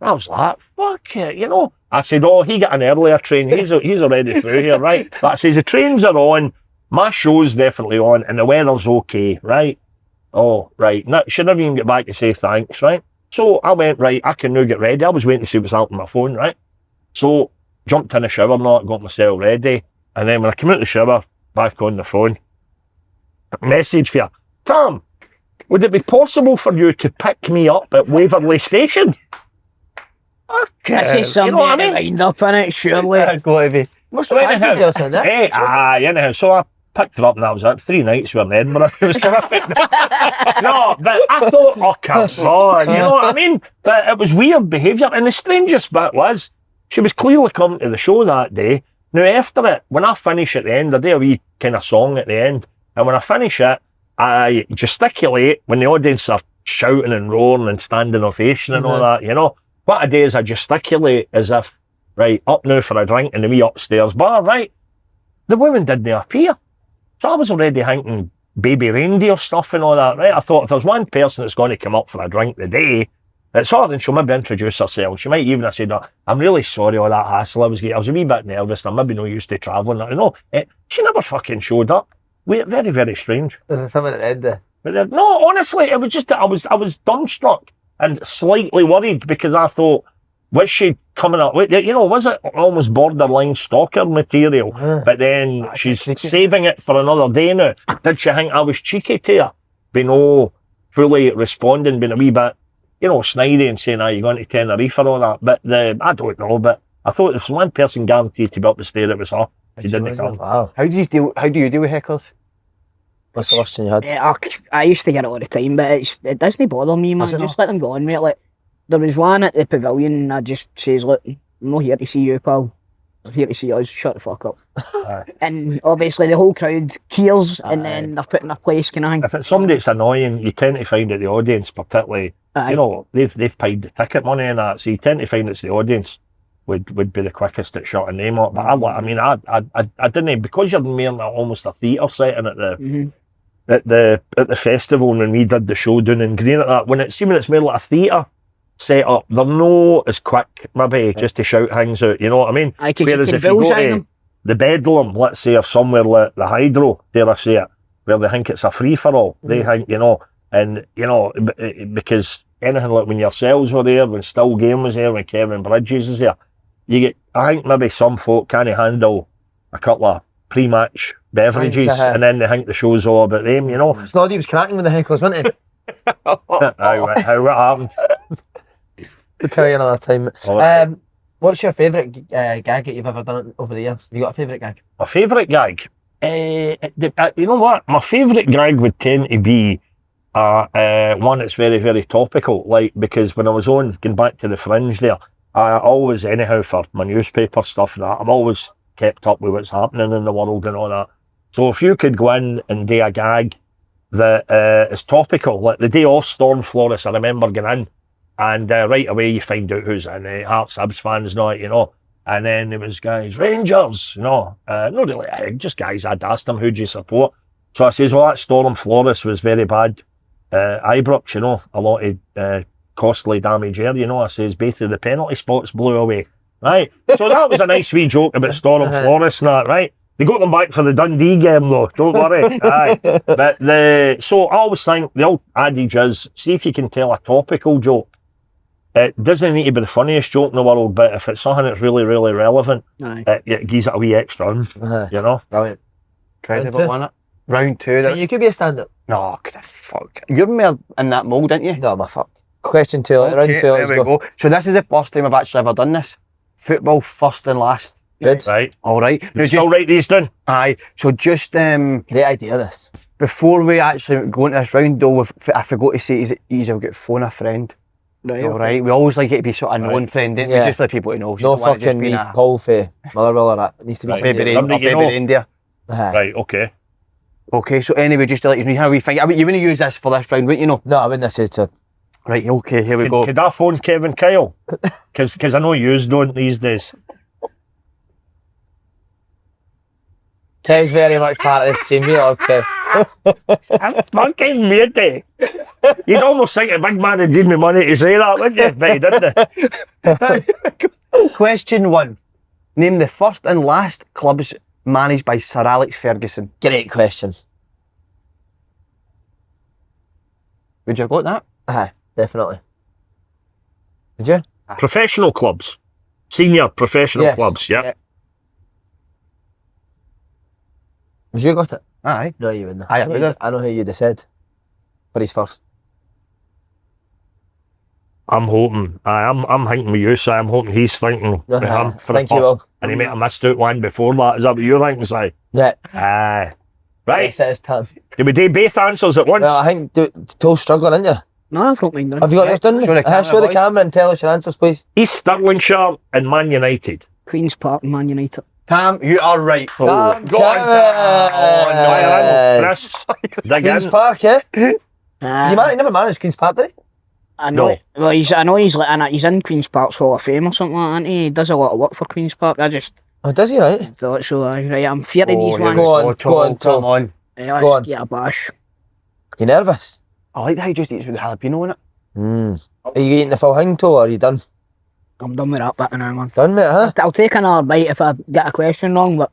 I was like, fuck it, you know. I said, oh, he got an earlier train. He's already through here, right? But I says, the trains are on, my show's definitely on, and the weather's okay, right? Oh, right. No, should never even get back to say thanks, right? So I went, right, I can now get ready. I was waiting to see what's happening on my phone, right? So jumped in the shower, got myself ready. And then when I came out of the shower, back on the phone, message for you, Tam, would it be possible for you to pick me up at Waverley Station? Okay. This is something to wind up in it, surely. It's got to be. Must So have fancied anyhow, you or something, anyhow, so I picked her up and that was it. 3 nights we were in Edinburgh. It was terrific. No, but I thought, oh, come on, you know what I mean? But it was weird behaviour. And the strangest bit was, she was clearly coming to the show that day. Now, after it, when I finish at the end, I do a wee kind of song at the end. And when I finish it, I gesticulate when the audience are shouting and roaring and standing ovation and all that, you know. What I do is I gesticulate as if, right, up now for a drink in the wee upstairs bar, right? The women didn't appear. So I was already thinking Baby Reindeer stuff and all that, right? I thought if there's one person that's going to come up for a drink today, it's her, and she'll maybe introduce herself. She might even have said, "No, I'm really sorry all that hassle I was getting. I was a wee bit nervous and I'm maybe not used to travelling." No, she never fucking showed up. Very, very strange. There's something at the end there. But no, honestly, it was just that I was dumbstruck and slightly worried because I thought, was she coming up with, you know, was it almost borderline stalker material? But then she's saving it for another day now. Did she think I was cheeky to her? Be no fully responding, being a wee bit, you know, snidey and saying, you're going to Tenerife or all that. But I don't know, but I thought if one person guaranteed to be up the stair, it was her. She didn't come. Wow. How do you deal with hecklers? What's the worst thing you had? Yeah, I used to get it all the time, but it doesn't bother me, man. Just let them go on, mate. Like, there was one at the pavilion, and I just says, "Look, I'm not here to see you, pal. I'm here to see us. Shut the fuck up." And obviously the whole crowd cheers, and then they're put in their place, kind of thing. If it's somebody that's annoying, you tend to find that the audience, particularly, you know, they've paid the ticket money and that, so you tend to find it's the audience would be the quickest at shutting them up. But I didn't, because you're near almost a theatre setting at the at the festival, and when we did the show down in Green at that, when it's more like a theatre set up, they're no as quick maybe just to shout things out, you know what I mean? Whereas if you go to the Bedlam, let's say, or somewhere like the Hydro, dare I say it, where they think it's a free-for-all, they think, you know, and, you know, because anything like when yourselves were there, when Still Game was there, when Kevin Bridges is there, you get, I think maybe some folk can't handle a couple of pre-match beverages, and then they think the show's all about them, you know. Snoddy was cracking with the hecklers, wasn't he? How it happened. We'll tell you another time. Oh. What's your favourite gag that you've ever done over the years? Have you got a favourite gag? My favourite gag? You know what? My favourite gag would tend to be one that's very, very topical. Like, because when I was going back to the Fringe there, I always, anyhow, for my newspaper stuff and that, I'm always kept up with what's happening in the world and all that. So if you could go in and do a gag that is topical, like the day off Storm Flores, I remember going in, and right away you find out who's in Hearts, Hibs fans, not, you know. And then there was guys, Rangers, you know, not really, just guys. I'd asked them, who do you support? So I says, well, that Storm Flores was very bad. Ibrox, you know, a lot of costly damage here, you know. I says, both of the penalty spots blew away, right? So that was a nice wee joke about Storm Flores and that, right? They got them back for the Dundee game though, don't worry. Aye. But so I always think the old adage is, see if you can tell a topical joke. It doesn't need to be the funniest joke in the world, but if it's something that's really, really relevant, it gives it a wee extra oomph, you know? Brilliant. Incredible, wasn't it? Round two. You could be a stand-up. No, fuck. You're more in that mould, aren't you? No, I'm a fuck. Question two, round two, let's there we go. So this is the first time I've actually ever done this. Football first and last. Good. Right. All right. Now, still write these down. Aye. So just great idea, this. before we actually go into this round, though, I forgot to say, he's will get phone a friend. Right. All right. We always like it to be sort of known friend, don't we? Just for the people to know. No fucking me, Paul for Motherwell or that. It needs to be Baby Reindeer. Right, okay. Okay, so anyway, just to let you know how we think. I mean, you wouldn't use this for this round, wouldn't you know? No, I wouldn't have said so. Right, okay, here we go. Could I phone Kevin Kyle? Because I know yous don't these days. Kev's very much part of the team, you know, Kev. I'm fucking matey. You'd almost think a big man had given me money to say that, wouldn't you? But he didn't. Question 1. Name the first and last clubs managed by Sir Alex Ferguson. Great question. Would you have got that? Aye, definitely. Did you? Professional clubs. Senior professional clubs, yeah. Have you got it? Aye. No, you wouldn't. Aye, I would have. I know who you'd have said. For his first. I'm hoping. I'm thinking with you, Si. I'm hoping he's thinking with him for Thank the you, first. Will. And he might have missed out one before that. Is that what you're thinking, Si? Yeah. Aye. Right. Yes, it is Tam. Did we do both answers at once? Well, I think Toal's struggling, aren't you? No, I don't mind done. Have you got yours done? Show the camera, Show the boys. camera and tell us your answers, please. East Stirlingshire and Man United. Queen's Park and Man United. Tam, you are right. Oh. Tam Go on, Cowan. Chris, dig Queen's in. Park, yeah? He never managed Queen's Park, did he? I know. No. Well, I know he's in Queen's Park's Hall of Fame or something like that. And he does a lot of work for Queen's Park. I just Oh, does he, right? thought so. Right, I'm feared of these here ones. we Go on, Toal, Toal. come on. Yeah, go let's on. get a bash. You nervous? I like how he just eats with the jalapeno in it. Are you eating the full thing, Toal, or are you done? I'm done with that bit now, man. Done, mate, huh? I'll take another bite if I get a question wrong, but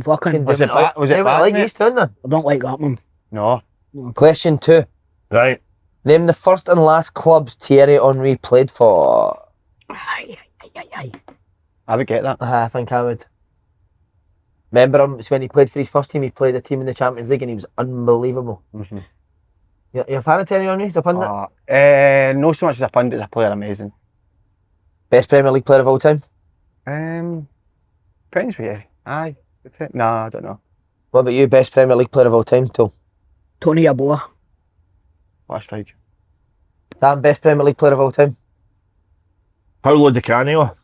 fucking, Was it bad? Was it bad, like mate? these two, then? I don't like that, man. No. Question 2. Right. Name the first and last clubs Thierry Henry played for. Aye. I would get that. I think I would. Remember him when he played for his first team, he played a team in the Champions League and he was unbelievable. Mm-hmm. You're a fan of Thierry Henry? He's a pundit? No so much as a pundit, as a player, amazing. Best Premier League player of all time? Depends with Aye. No, I don't know. What about you? Best Premier League player of all time, Toal? Tony Yeboah. What a strike. Tam, best Premier League player of all time? Paulo Di Canio.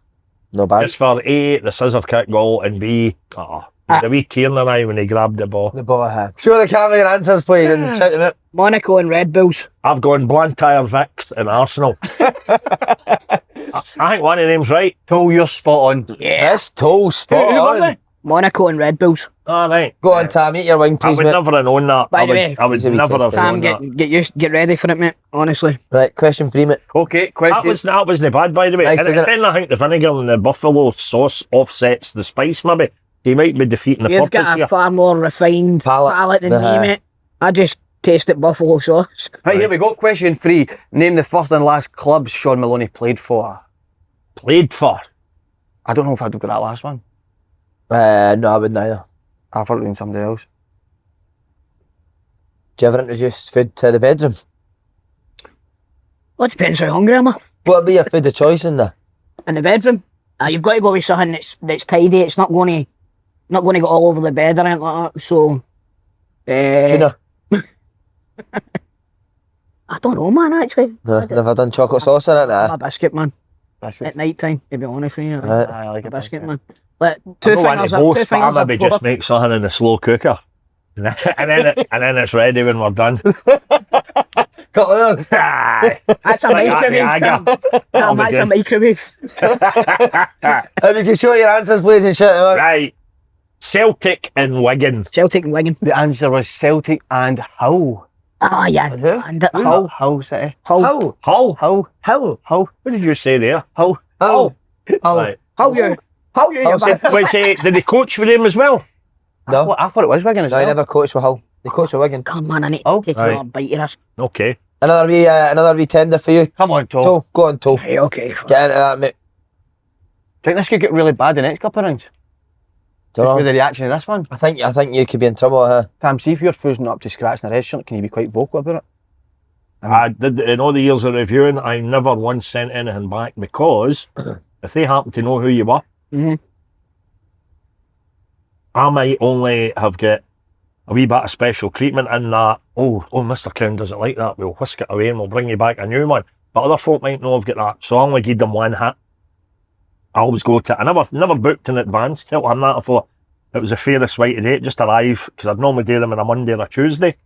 No bad. Just for A, the scissor kick goal, and B, the wee tear in the eye when he grabbed the ball. The ball I had. Show the camera your answers, please, and shout them out. Monaco and Red Bulls. I've gone Blantyre Vicks and Arsenal. I think one of them's right. Toal, you're spot on. Yes, Toal, spot Who was on. it? Monaco and Red Bulls. All right. Go on, Tam, eat your wing, I please, would mate. never have known that. By the way, I would He's a wee never have taster. known Tam, that. get ready for it, mate. Honestly. Right, question 3, mate. Okay, question. That wasn't bad, by the way. Nice, And isn't it? then I think the vinegar and the buffalo sauce offsets the spice, maybe. He might be defeating the You've purpose got a here. far more refined palate than me, mate. I just tasted buffalo sauce. Right, here we go. Question 3. Name the first and last clubs Sean Maloney played for. Played for. I don't know if I'd have got that last one. No, I wouldn't either. I thought it would been somebody else. Do you ever introduce food to the bedroom? Well, it depends how hungry am I. What would be your food of choice in there? In the bedroom, you've got to go with something that's tidy. It's not going to go all over the bed or anything like that. So, Tuna? I don't know, man. Actually, No, never done chocolate sauce in it, I'm nah. a biscuit man. That's At night time, to be honest with you, Right. I like a it. biscuit man. Like I'm two not one fingers to up, two boast, but I fingers up. maybe just make something in the slow cooker. and then it's ready when we're done. Aye. That's a Like that, microwave. yeah, Tam. That'll be That's a good. microwave. If you can show your answers, please, and shout them out. Right. Celtic and Wigan. Celtic and Wigan. The answer was Celtic and Hull. Ah, yeah. And who? And Hull. Hull City. Hull. How? Hull. Hull. How? Hull. What did you say there? Hull. How? How? Right. Hull, you. Hull, you. Hull you City. bastard. Did they coach for him as well? No. I thought it was Wigan as No, he well. never coached for Hull. He coached for Wigan. Come on, I need Oh, to take right. another bite of this. Okay. Another wee tender for you. Come on, Toal. Toal, go on, Toal. Hey, okay. Get into that, mate. Do you think this could get really bad the next couple of rounds? Just Dunno. with the reaction of this one. I think you could be in trouble, huh? Tam, see if your food's not up to scratch in the restaurant, can you be quite vocal about it? I did, in all the years of reviewing, I never once sent anything back because if they happen to know who you were, Mhm. I might only have got a wee bit of special treatment in that, oh, Mr. Cowan doesn't like that, we'll whisk it away and we'll bring you back a new one. But other folk might know I've got that, so I only give them one hit. I always go to it. I never booked in advance, tell him that. I thought it was the fairest way to do it, just arrive, because I'd normally do them on a Monday or a Tuesday.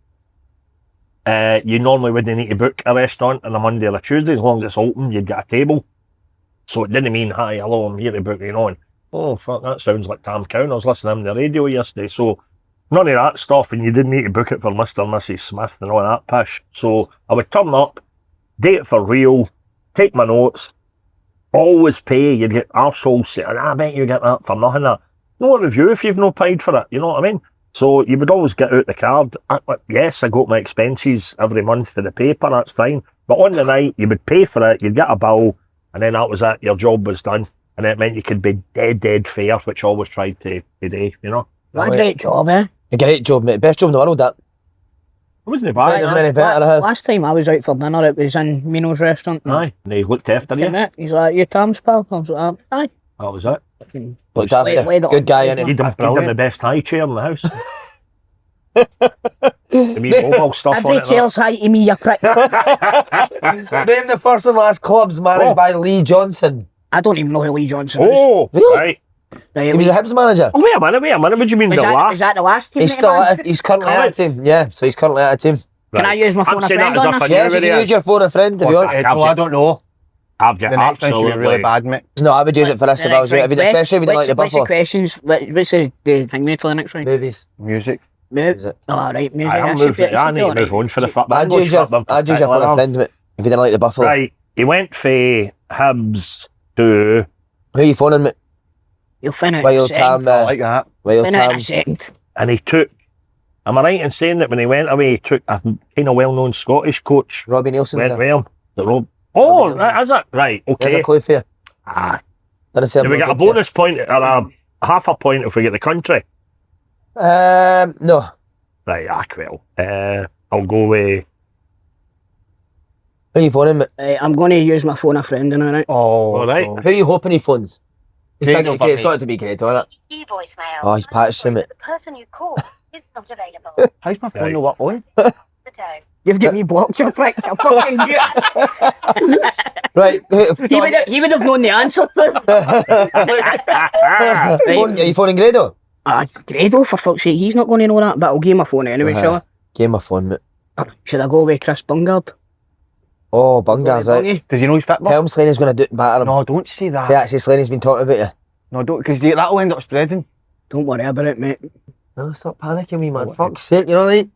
You normally wouldn't need to book a restaurant on a Monday or a Tuesday, as long as it's open, you'd get a table. So it didn't mean, hi, hello, I'm here to book, and oh, fuck, that sounds like Tam Cowan. I was listening to him on the radio yesterday, so none of that stuff, and you didn't need to book it for Mr. and Mrs. Smith and all that pish. So I would turn up, date it for real, take my notes, always pay. You'd get arseholes saying, I bet you get that for nothing. No review if you've no paid for it, you know what I mean? So you would always get out the card. Yes, I got my expenses every month for the paper, that's fine. But on the night, you would pay for it, you'd get a bill, and then that was it, your job was done. And it meant you could be dead fair, which I always tried to do, you know? What a great job, eh? A great job, mate. Best job in the world, that. It wasn't I think bad. there's many better. huh? Last time I was out for dinner, it was in Mino's restaurant. Aye, and he looked after you. Came out, he's like, "You Tam's pal?" I was like, "Aye." That was it. Fucking Looked after you. laid it Good on guy, the innit? table. He'd him brilliant. the best high chair in the house. The wee mobile stuff on Every it. chair's high to me, you prick. Name the first and last clubs managed Oh. by Lee Johnson. I don't even know who Lee Johnson is. Oh, Really? right. Right, He was a Hibs manager. Oh, wait a minute. What do you mean was the that, last? was that the last team? He's that he still managed? he's currently at a team. Yeah, so he's currently at a team. Can I use my phone I'm a saying friend that as on if I this? knew Yes, you where he can is. use your phone a friend if you What's want. that? Well, I don't know. I've got The next one's going to be really absolutely bad, mate. No, I would use it for this if I was you, especially if you didn't like the What's the Buffalo. questions? What's the thing made for the next round? Movies. Music. Music. Oh, right, music. I I need to move on for the fuck. But I'd use your phone a friend mate, if you didn't like the Buffalo. Right, he went for Hibs to Who are you phoning, mate? You'll finish. Wild Tam. I like that. Wild Finish in Tam. a second. and he took. Am I right in saying that when he went away, he took a kind of well-known Scottish coach? Robbie Nielsen's Went there. with him. The Rob. Oh, Robbie Nielsen. is it right? There's Okay. a clue for you. Ah, Didn't say do we I'm get a not good to bonus point or a half a point if we get the country? you. No. Right, well. I'll go with. Who are you phoning, mate? I'm going to use my phone a friend in a minute. Oh, All right. God. Who are you hoping he phones? Great It's over me. got to be great, isn't it? E-voicemail. Oh, he's patched him, mate. The person you called is not available. How's my phone Right. not work on? The tone. You've got me blocked, you prick. You fucking Right. he would have known the answer. Are you phoning Grado? Grado, for fuck's sake, he's not going to know that, but I'll give him my phone anyway, shall I? Give my phone, mate. Should I go with Chris Bungard? Oh, Bungar's right. Does he know he's fit? Tell him Slaney's going to batter him. No, don't say that. See, actually, Slaney's been talking about you. No, don't, because that'll end up spreading. Don't worry about it, mate. No, stop panicking me, man. Fuck's sake, you know what I mean?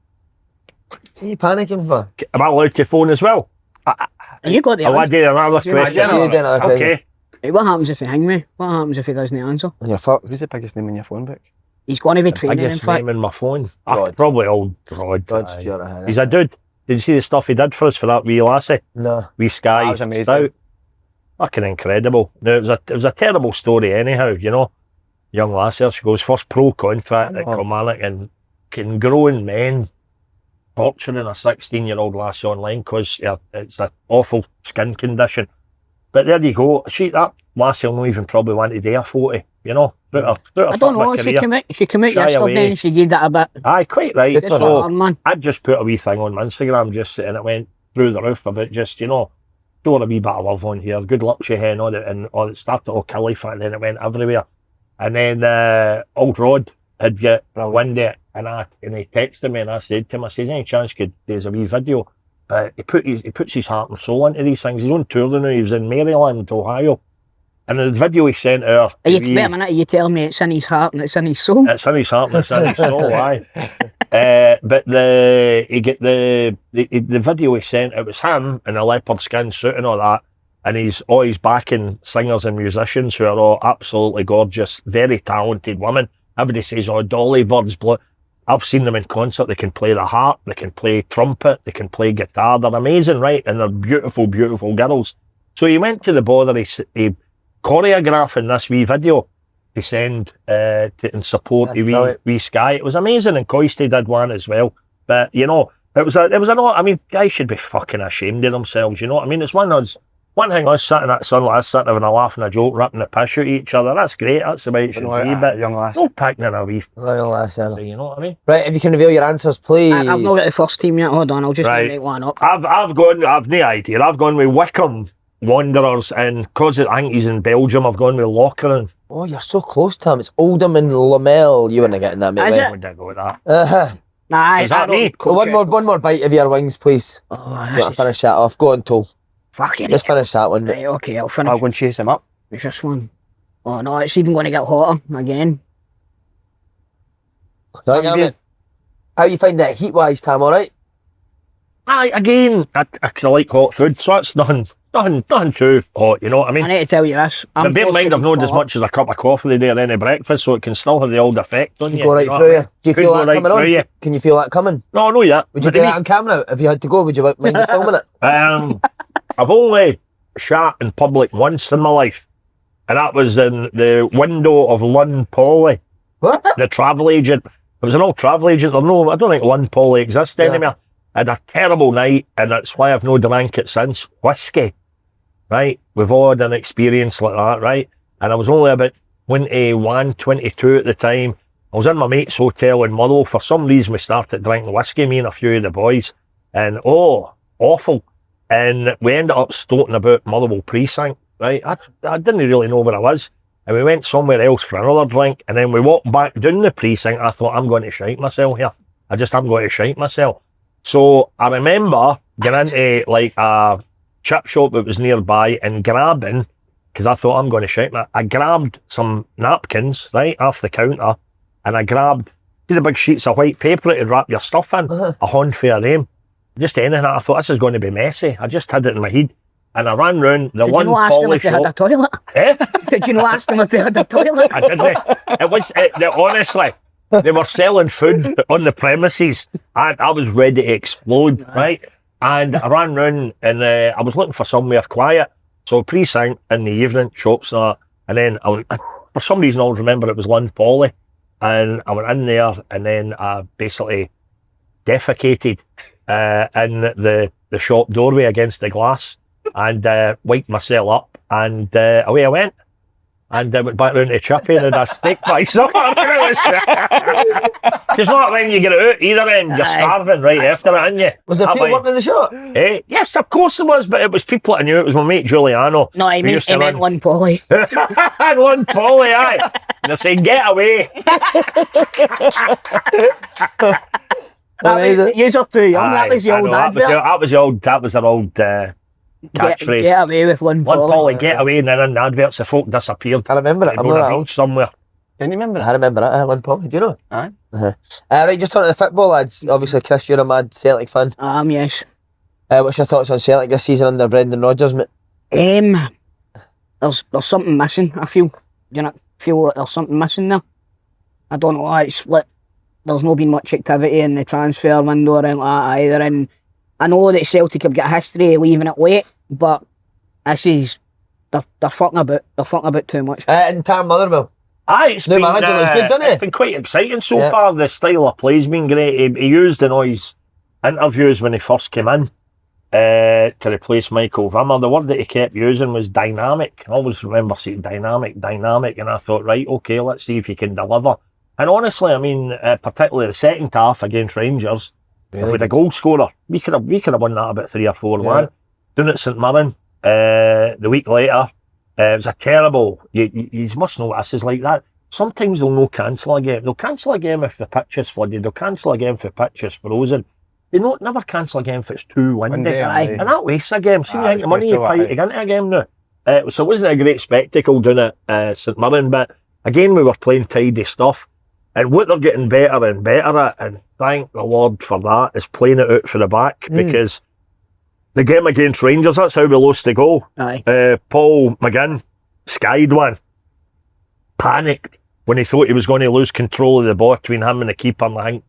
What are you panicking for? Am I allowed to phone as well? You got the Oh, I answer. did another You question. You did another question. Okay. Right, what happens if he hang me? What happens if he doesn't answer? And you're fucked. Who's the biggest name in your phone book? He's going to be The training, in biggest fact. name in my phone. God. Probably old Rod. God's aye. you're a head. He's a dude. Did you see the stuff he did for us for that wee lassie? No. Wee Sky. That was amazing. Stout? Fucking incredible. No, it was a terrible story anyhow, you know. Young lassie, she goes first pro contract at Oh. Kilmarnock and can grown men torturing a 16-year-old lassie online because it's an awful skin condition. But there you go. That lassie will not even probably want to do a 40, you know. I don't know, she came out Shy yesterday away. and she did that a bit. Aye, quite right. Good Good for for So, her, man. I'd just put a wee thing on my Instagram just and it went through the roof about just, you know, showing a wee bit of love on here. Good luck to hen on it and all it started all killy and then it went everywhere. And then old Rod had got wind of it and he texted me and I said to him, I says, any chance there's a wee video? He puts his heart and soul into these things. He's on tour now, he was in Maryland, Ohio. And the video he sent her, Wait a minute, you tell me it's in his heart and it's in his soul? it's in his heart and it's in his soul, aye. But the video he sent, it was him in a leopard skin suit and all that, and he's always backing singers and musicians who are all absolutely gorgeous, very talented women. Everybody says, oh, Dolly Bird's blue. I've seen them in concert. They can play the harp, they can play trumpet, they can play guitar. They're amazing, right? And they're beautiful, beautiful girls. So he went to the bother, he choreographing this wee video to send in support Yeah, the wee Sky. It was amazing, and Coisty did one as well. But you know, it was I mean, guys should be fucking ashamed of themselves. You know what I mean? It's one thing us sitting at sunlight, sitting having a laugh and a joke, ripping the piss out of each other. That's great. That's the way it should be. But young lass. no picking in a wee. Little lass, yeah. You know what I mean? Right, if you can reveal your answers, please. I've not got the first team yet, hold on, I'll just Right. make one up. I've no idea. I've gone with Wickham Wanderers, and because I think he's in Belgium, I've gone with Locheren. Oh, you're so close, Tam. It's Oldham and Lamel. You weren't getting that, mate. Is right? it? I wouldn't go with that. Uh-huh. Nah, Is that me? One more bite of your wings, please. Oh, You want this to is finish that off? Go on, Toal. fucking Let's finish that one. Right, okay, I'll finish I'll go and chase him up. with this one. Oh no, it's even going to get hotter again. Right, yeah, mate. How you find that heat-wise, Tam, alright? Aye, again, I like hot food, so it's nothing too hot, you know what I I mean? need to tell you this. But bear in mind, I've not as hot. much as a cup of coffee a day or any breakfast, so it can still have the old effect on you. Go right know through what I you. mean? Do you Could feel go that right coming through on? you. Can you feel that coming? No, I know yet. Would you do that on camera? If you had to go, would you mind us filming it? I've only shat in public once in my life, and that was in the window of Lun Polly, What? the travel agent. It was an old travel agent. I don't think Lun Polly exists Yeah. anymore. I had a terrible night, and that's why I've no drank it since. Whiskey, right? We've all had an experience like that, right? And I was only about 21, 22 at the time. I was in my mate's hotel in Motherwell. For some reason, we started drinking whiskey, me and a few of the boys. And, awful. And we ended up stoating about Motherwell precinct, right? I didn't really know where I was. And we went somewhere else for another drink. And then we walked back down the precinct. I thought, I'm going to shite myself here. I'm going to shite myself. So I remember getting into like a chip shop that was nearby and grabbing, because I thought I'm going to shite myself. I grabbed some napkins, right, off the counter. And I grabbed, see the big sheets of white paper to wrap your stuff in, a handful of them. Just anything. I thought this is going to be messy. I just had it in my head. And I ran round the one Polly shop. Did you not ask them if they had a toilet? Eh? Did you not ask them if they had a toilet? I didn't. Honestly, they were selling food on the premises. I was ready to explode, right? And I ran round and I was looking for somewhere quiet. So precinct in the evening, shops and that. And then for some reason I always remember it was Lynn Polly. And I went in there and then I basically defecated in the shop doorway against the glass and wiped myself up and away I went. And I went back round to Chippy and had a steak pie. It's not when you get it out either end, you're starving right after it, aren't you? Was there people working in the shop? Yes, of course there was, but it was people I knew. It was my mate Giuliano. No, I meant one Polly. One Polly, aye. And they're saying, get away. You're too young. That was the old advert. That was an old catchphrase. Get away with one Polly. One Polly, get away, and then in the adverts the folk disappeared. I remember it. I'm not that old. Somewhere. Can you remember I remember that. Lynn Polly. Do you know? Aye. Right, just on to the football, lads. Obviously, Chris, you're a mad Celtic fan. Yes. What's your thoughts on Celtic this season under Brendan Rodgers, mate? There's something missing, I feel. Do you not feel like there's something missing there? I don't know, it's like there's not been much activity in the transfer window or anything like that either, and I know that Celtic have got a history of leaving it late, but this is they're fucking about too much. And Tam Motherwell. Aye, it's New been, manager looks good, doesn't it's it? been quite exciting so far. The style of play's been great. He used in all his interviews when he first came in to replace Michael Vimmer. The word that he kept using was dynamic. I always remember saying dynamic, and I thought, right, okay, let's see if he can deliver. And honestly, I mean, particularly the second half against Rangers, if we had a goal scorer, we could have won that about 3 or 4-1. Down at St Mirren the week later, it was a terrible. You must know what this is like that. Sometimes they'll no cancel a game. They'll cancel a game if the pitch is flooded. They'll cancel a game if the pitch is frozen. They never cancel a game if it's too windy. And that wastes a game. See, you think the money you pay to get into a game now. So it wasn't a great spectacle down at St Mirren, but again, we were playing tidy stuff. And what they're getting better and better at, and thank the Lord for that, is playing it out for the back, because the game against Rangers, that's how we lost the goal. Paul McGinn skied one, panicked when he thought he was going to lose control of the ball between him and the keeper, and I think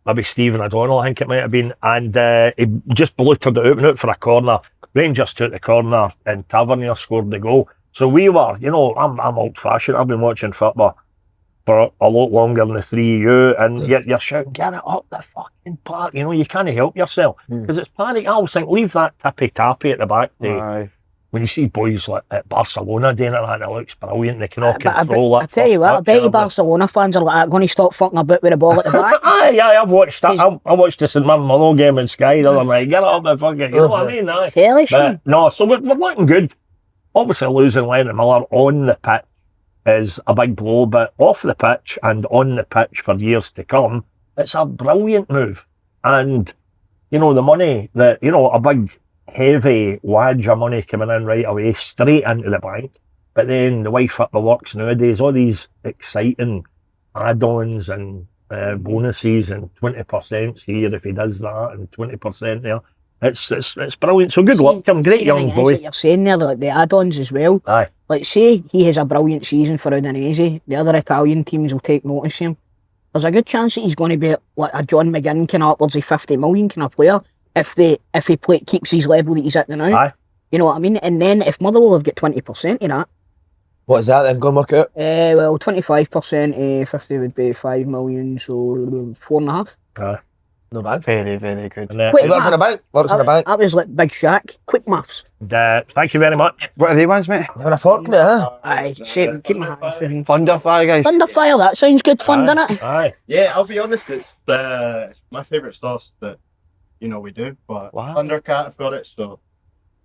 maybe Stephen O'Donnell, I think it might have been, and he just blundered it out and out for a corner. Rangers took the corner and Tavernier scored the goal. So we were, I'm old-fashioned, I've been watching football for a lot longer than the three of you, and you're shouting, get it up the fucking park. You can't help yourself, because it's panic. I always think, leave that tippy-tappy at the back there. When you see boys like at Barcelona doing it, and it looks brilliant, they cannot control it. I tell you what, I bet you Barcelona fans are like, going to stop fucking about with the ball at the back. I've watched that. I watched the St Mirren Motherwell game in Sky the other night. Get it up the fucking, you know what I mean? No, so we're looking good. Obviously losing Lennon Miller on the pitch is a big blow, but off the pitch and on the pitch for years to come, it's a brilliant move. And, the money that, a big, heavy wadge of money coming in right away, straight into the bank. But then the way football works nowadays, all these exciting add-ons and bonuses and 20% here if he does that and 20% there. It's brilliant. So good luck to him. Great young boy. What you're saying there, like the add-ons as well. Aye. Like, say he has a brilliant season for Udinese, the other Italian teams will take notice of him. There's a good chance that he's going to be like a John McGinn kind of upwards of 50 million kind of player if he keeps his level that he's at now. Aye. You know what I mean? And then if Motherwell have got 20% of that. What is that then? Go and work it out. Well, 25% 50 would be 5 million, so 4.5. Aye. No bad. Very, very good. And, Quick He works in a bank. Works in a bank. I was like Big Shaq. Quick maths. thank you very much. What are they ones, mate? Having a fork, mate, huh? Aye, same. Keep my hands free. Thunder Fire, guys. Thunder Fire, that sounds good fun, doesn't it? Aye. Yeah, I'll be honest, it's my favourite sauce that, we do. But Wow. Thundercat have got it, so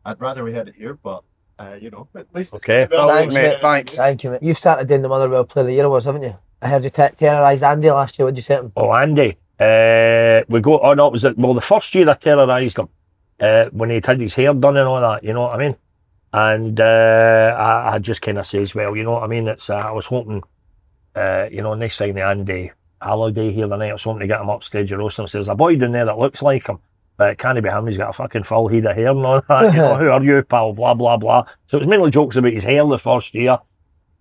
I'd rather we had it here, but, at least it's Okay. well, Thanks, mate, thanks. Thank you, mate. You started doing the Motherwell Player of the Year awards, haven't you? I heard you terrorised Andy last year. What did you say to him? Oh, Andy. We go. Oh no, it was the first year I terrorised him when he'd had his hair done and all that. You know what I mean? And I just kind of says, well, you know what I mean? It's I was hoping, next time the Andy holiday here the night, I was hoping to get him upstage and roast him. Says a boy down there that looks like him, but it can't be him. He's got a fucking full head of hair and all that. Who are you, pal? Blah blah blah. So it was mainly jokes about his hair the first year.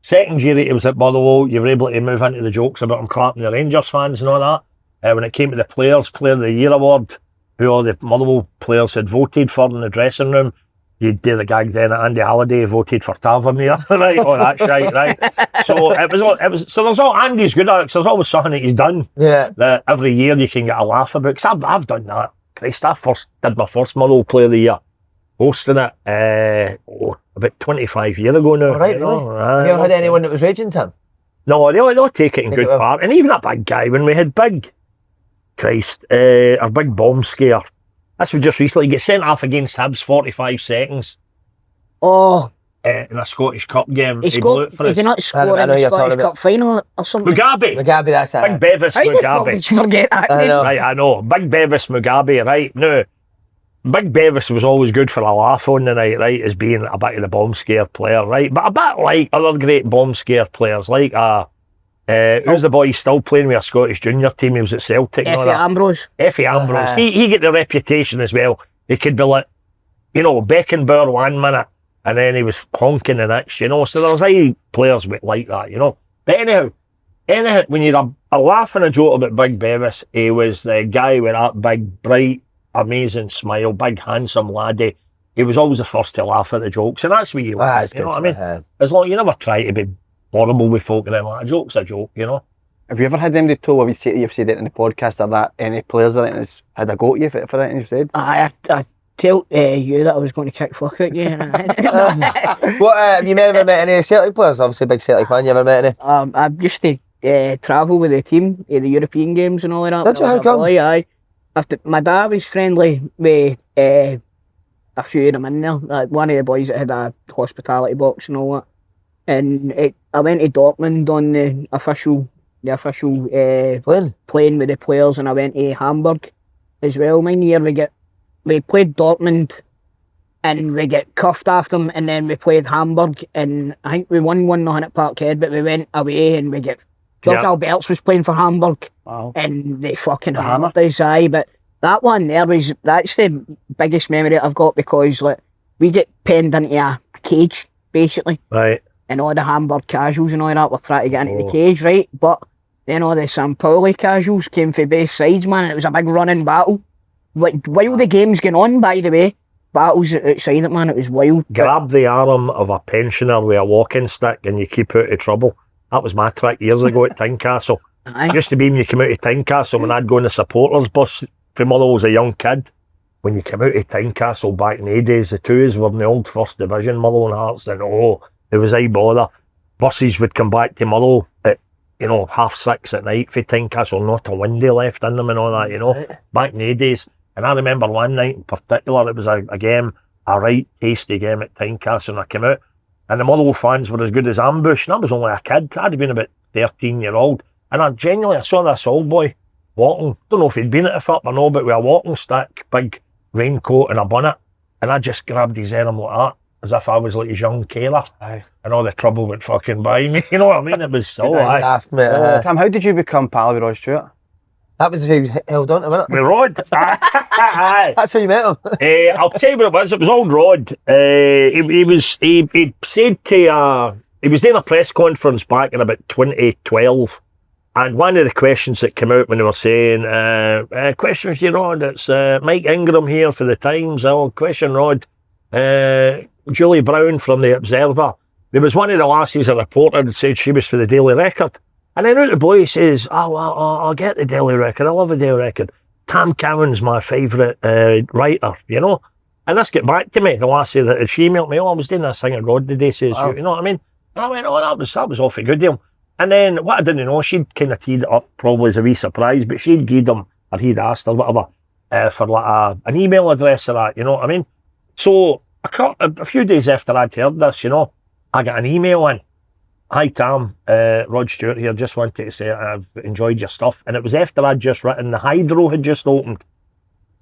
Second year he was at Motherwell, you were able to move into the jokes about him clapping the Rangers fans and all that. When it came to the Player of the Year award, who all the Motherwell players had voted for in the dressing room, you'd do the gag then that Andy Halliday voted for Tavernier, right? Oh, that's right, right. So so there's all Andy's good at it, 'cause there's always something that he's done that every year you can get a laugh about. 'Cause I've done that. Christ, I did my first Motherwell Player of the Year, hosting it about 25 years ago now. All right, really? Have you ever had anyone that was raging, Tim? No, they'll take it in good part. And even a big guy, when we had our big bomb scare. That's we just recently get sent off against Hibs 45 seconds Oh, in a Scottish Cup game. he blew it for Did us. he not I score know in the you're talking Scottish about. Cup final or something? Mugabe. Mugabe, that's Big it. Bevis How the fuck Mugabe. did you forget that? I know. Right, I know. Big Bevis Mugabe, right? Now, Big Bevis was always good for a laugh on the night, right? As being a bit of the bomb scare player, right? But a bit like other great bomb scare players, like who's the boy he's still playing with a Scottish junior team? He was at Celtic. and all Effie that. Ambrose. Effie Ambrose. He get the reputation as well. He could be like, Beckenbauer 1 minute, and then he was honking the next, So there's players like that, But anyhow, when you're a laughing a joke about Big Bevis, he was the guy with that big, bright, amazing smile, big, handsome laddie. He was always the first to laugh at the jokes, and that's what you want. That's You know good. what I mean? As long you never try to be horrible with folk, and then like a joke's a joke, Have you ever had them Toal where you've said it in the podcast or that any players that has had a go at you for anything you've said? I told you that I was going to kick fuck out you. What, have you ever met any Celtic players? Obviously a big Celtic fan. You ever met any? I used to travel with the team to the European games and all that. Did you? when I How was a come? boy, aye. My dad was friendly with a few of them in there. Like one of the boys that had a hospitality box and all that. And I went to Dortmund on the official Playing? with the players, and I went to Hamburg as well. Mine year we played Dortmund and we get cuffed after them, and then we played Hamburg, and I think we won 1-0 at Parkhead, but we went away and we get George Alberts was playing for Hamburg. Wow. And they fucking The hammered us, aye. But that one there that's the biggest memory I've got, because like we get penned into a cage basically, Right. and all the Hamburg casuals and all that were trying to get into the cage, right? But then all the St. Pauli casuals came from both sides, man, and it was a big running battle. Like, while the game's going on, by the way, battles outside it, man, it was wild. Grab the arm of a pensioner with a walking stick and you keep out of trouble. That was my trick years ago at Tynecastle. Aye. Used to be when you came out of Tynecastle, when I'd go in the supporters bus from Motherwell as a young kid. When you came out of Tynecastle back in the days, the twos were in the old First Division, Motherwell and Hearts, and there was bother. Buses would come back to Motherwell at 6:30 at night for Tynecastle, not a window left in them and all that, back in the days. And I remember one night in particular, it was a game, a right tasty game at Tynecastle, and I came out, and the Motherwell fans were as good as ambush, and I was only a kid. I'd have been about 13-year-old, and I saw this old boy walking, don't know if he'd been at the foot or no, but with a walking stick, big raincoat and a bonnet, and I just grabbed his arm like that, as if I was like his young carer. Aye. And all the trouble went fucking by me, you know what I mean? It was so aye. Daft, mate. Tam, how did you become pal with Rod Stewart? That was if he was held on to, wasn't it? With Rod. Aye. That's how you met him. I'll tell you what it was. It was old Rod. He said to he was doing a press conference back in about 2012, and one of the questions that came out when they were saying, "Question for you, Rod. It's Mike Ingram here for the Times. Oh, question, Rod. Julie Brown from the Observer. There was one of the lassies a reporter that said she was for the Daily Record." And then out of the blue he says, I'll get the Daily Record. I love the Daily Record. Tam Cowan's my favourite writer, you know. And this get back to me, the lassie that she emailed me, I was doing this thing at Rod today, says, Wow. you know what I mean? And I went, that was awfully good deal. And then what I didn't know, she'd kind of teed it up probably as a wee surprise, but she'd given him, or he'd asked or whatever, for like an email address or that, you know what I mean? So a few days after I'd heard this, you know, I got an email in. Hi Tam, Rod Stewart here, just wanted to say I've enjoyed your stuff. And it was after I'd just written, the Hydro had just opened.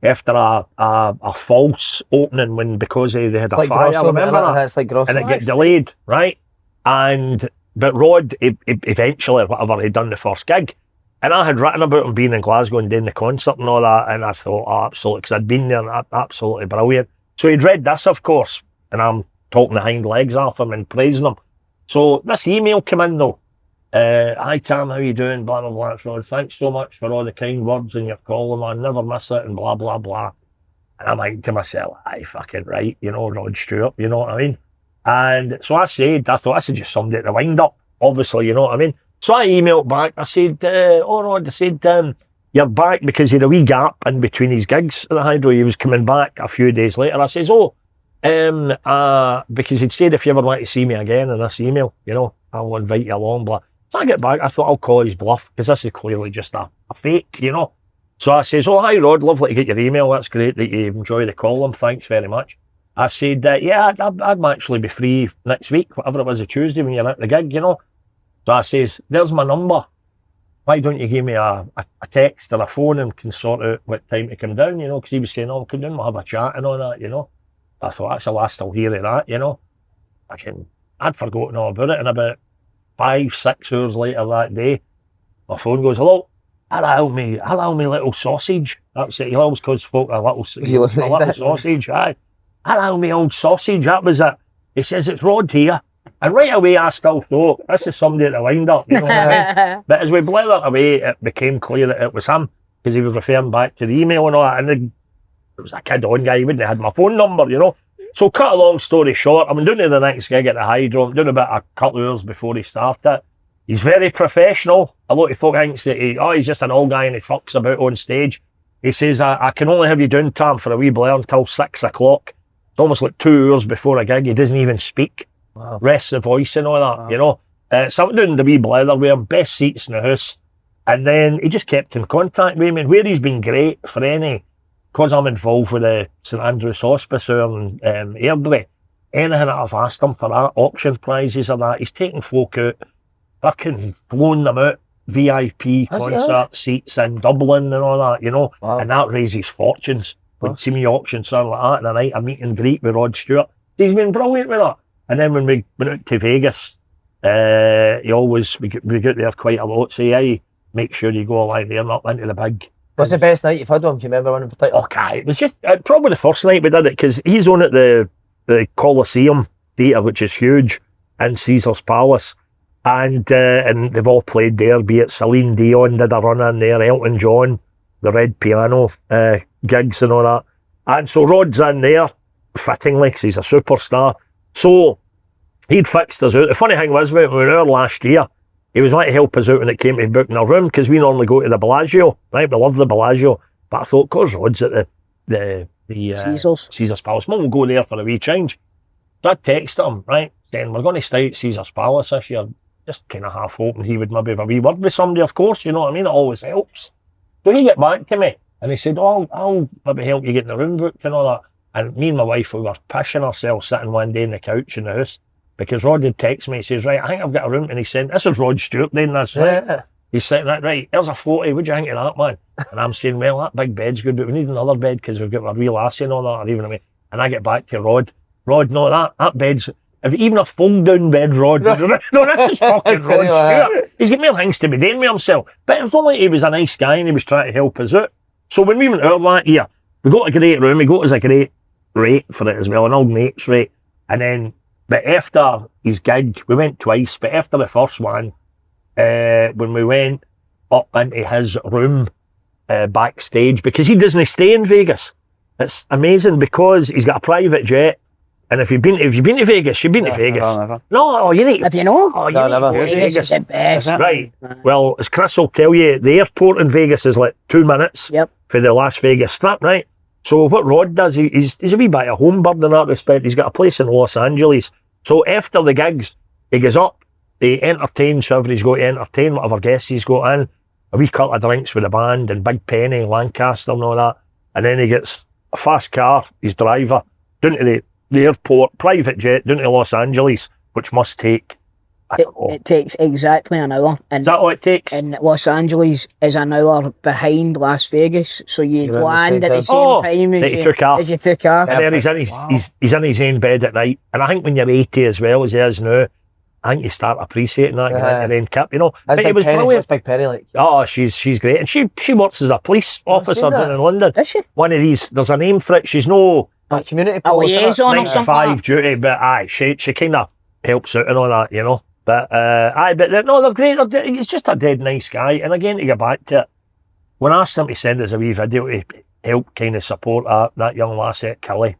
After a false opening because they had a Like fire, Grosso, remember that? it's like Grosso. And it get delayed, right? But Rod, eventually, whatever, he'd done the first gig. And I had written about him being in Glasgow and doing the concert and all that, and I thought, oh, absolutely, because I'd been there, and absolutely brilliant. So he'd read this, of course, and I'm talking the hind legs off him and praising him. So this email came in, though. Hi, Tam, how you doing? Blah, blah, blah. Rod, thanks so much for all the kind words in your column. I never miss it, and blah, blah, blah. And I'm like to myself, aye, fucking right, you know, Rod Stewart, you know what I mean? And so I thought this is just somebody to wind up, obviously, you know what I mean? So I emailed back, I said, Rod, I said, you're back because he had a wee gap in between his gigs at the Hydro. He was coming back a few days later. I says, because he'd said if you ever want to see me again in this email, you know, I'll invite you along, blah. So I get back, I thought I'll call his bluff because this is clearly just a fake, you know. So I says, hi Rod, lovely to get your email. That's great that you enjoy the column. Thanks very much. I said, yeah, I'd actually be free next week, whatever it was, a Tuesday when you're at the gig, you know. So I says, there's my number. Why don't you give me a text or a phone and can sort out what time to come down, you know, because he was saying, come down, we'll have a chat and all that, you know. I thought, that's the last I'll hear of that, you know. I'd forgotten all about it, and about 5-6 hours later that day, my phone goes, hello, allow me little sausage. That's it, he always calls folk a little sausage, aye. Allow me old sausage, that was it. He says, it's Rod here. And right away I still thought, this is somebody to wind up, you know what I mean? But as we blathered away, it became clear that it was him, because he was referring back to the email and all that, and it was a kid-on guy, he wouldn't have had my phone number, you know. So cut a long story short, I'm doing to the next gig at the Hydro, I'm doing about a couple of hours before he started. He's very professional. A lot of folk thinks that he's just an old guy and he fucks about on stage. He says, I can only have you down, Tam, for a wee blare until 6 o'clock. It's almost like 2 hours before a gig, he doesn't even speak. Wow. Rests the voice and all that, you know. So I'm doing the wee blather with him, best seats in the house. And then he just kept in contact with me, and where he's been great for any, because I'm involved with the St Andrew's Hospice and Airdrie, anything that I've asked him for that, auction prizes or that, he's taken folk out, fucking flown them out, VIP concert seats in Dublin and all that, you know. Wow. And that raises fortunes. When see me auction something like that, and a night a meet and greet with Rod Stewart. He's been brilliant with that. And then when we went out to Vegas, we get there quite a lot. So yeah, make sure you go along there, not into the big. What's the best night you've had with him? Can you remember one in particular? Okay, it was just probably the first night we did it, because he's on at the Coliseum Theatre, which is huge, in Caesar's Palace. And they've all played there, be it Celine Dion did a run in there, Elton John, the Red Piano gigs and all that. And so Rod's in there, fittingly, because he's a superstar. So he'd fixed us out. The funny thing was, when we were there last year, he was wanting to help us out when it came to booking a room, because we normally go to the Bellagio, right? We love the Bellagio. But I thought, of course, Rod's at the Caesar's Palace. We'll go there for a wee change. So I texted him, right, saying, we're going to stay at Caesar's Palace this year, just kind of half hoping he would maybe have a wee word with somebody, of course, you know what I mean? It always helps. So he got back to me, and he said, I'll maybe help you get the room booked and all that. And me and my wife, we were pissing ourselves sitting one day in the couch in the house, because Rod had texted me, he says, right, I think I've got a room, and he said, this is Rod Stewart then, that's right. Yeah. He's saying that, right, there's a 40, what'd you think of that, man? And I'm saying, well, that big bed's good, but we need another bed, because we've got a wee lassie and all that, or even a wee. And I get back to Rod, no, that bed's, even a fold-down bed, Rod. No, this is fucking Rod Stewart. He's got more things to be doing with himself. But if only he was a nice guy and he was trying to help us out. So when we went out that year, we got a great room, we got us a great rate for it as well, an old mate's rate. And then, but after his gig, we went twice, but after the first one, when we went up into his room backstage, because he doesn't stay in Vegas. It's amazing, because he's got a private jet. And if you've been to Vegas, you've been to Vegas. No, you need. If you know, you No, need never. to go to Vegas is Vegas. the best. Right. Well, as Chris will tell you, the airport in Vegas is like 2 minutes. Yep. for the Las Vegas Strip, right? So what Rod does, he's a wee bit of a home bird in that respect. He's got a place in Los Angeles. So after the gigs, he goes up, he entertains whoever he's got to entertain, whatever guests he's got in, a wee couple of drinks with the band and Big Penny, Lancaster and all that. And then he gets a fast car, his driver, down to the airport, private jet, down to Los Angeles, which must take, I don't know. It takes exactly an hour. And Is that all it takes? and Los Angeles is an hour behind Las Vegas, so you You're land at the same Oh, time that as you you took off. as you took off. And then he's in he's in his own bed at night. And I think when you're 80 as well as he is now, I think you start appreciating that, Yeah. your own cap, you know. That's But it Big was Penny. brilliant. What's Big Penny like? Oh, she's great. And she works as a police officer seen that. down in London. Does she? One of these, there's a name for it. She's no Like community A police, innit? liaison or 9 to something. 5 duty, but aye, she kind of helps out and all that, you know. But aye, but they're great. He's just a dead nice guy. And again, to get back to it, when I asked him to send us a wee video to help kind of support that young lassie at Kelly,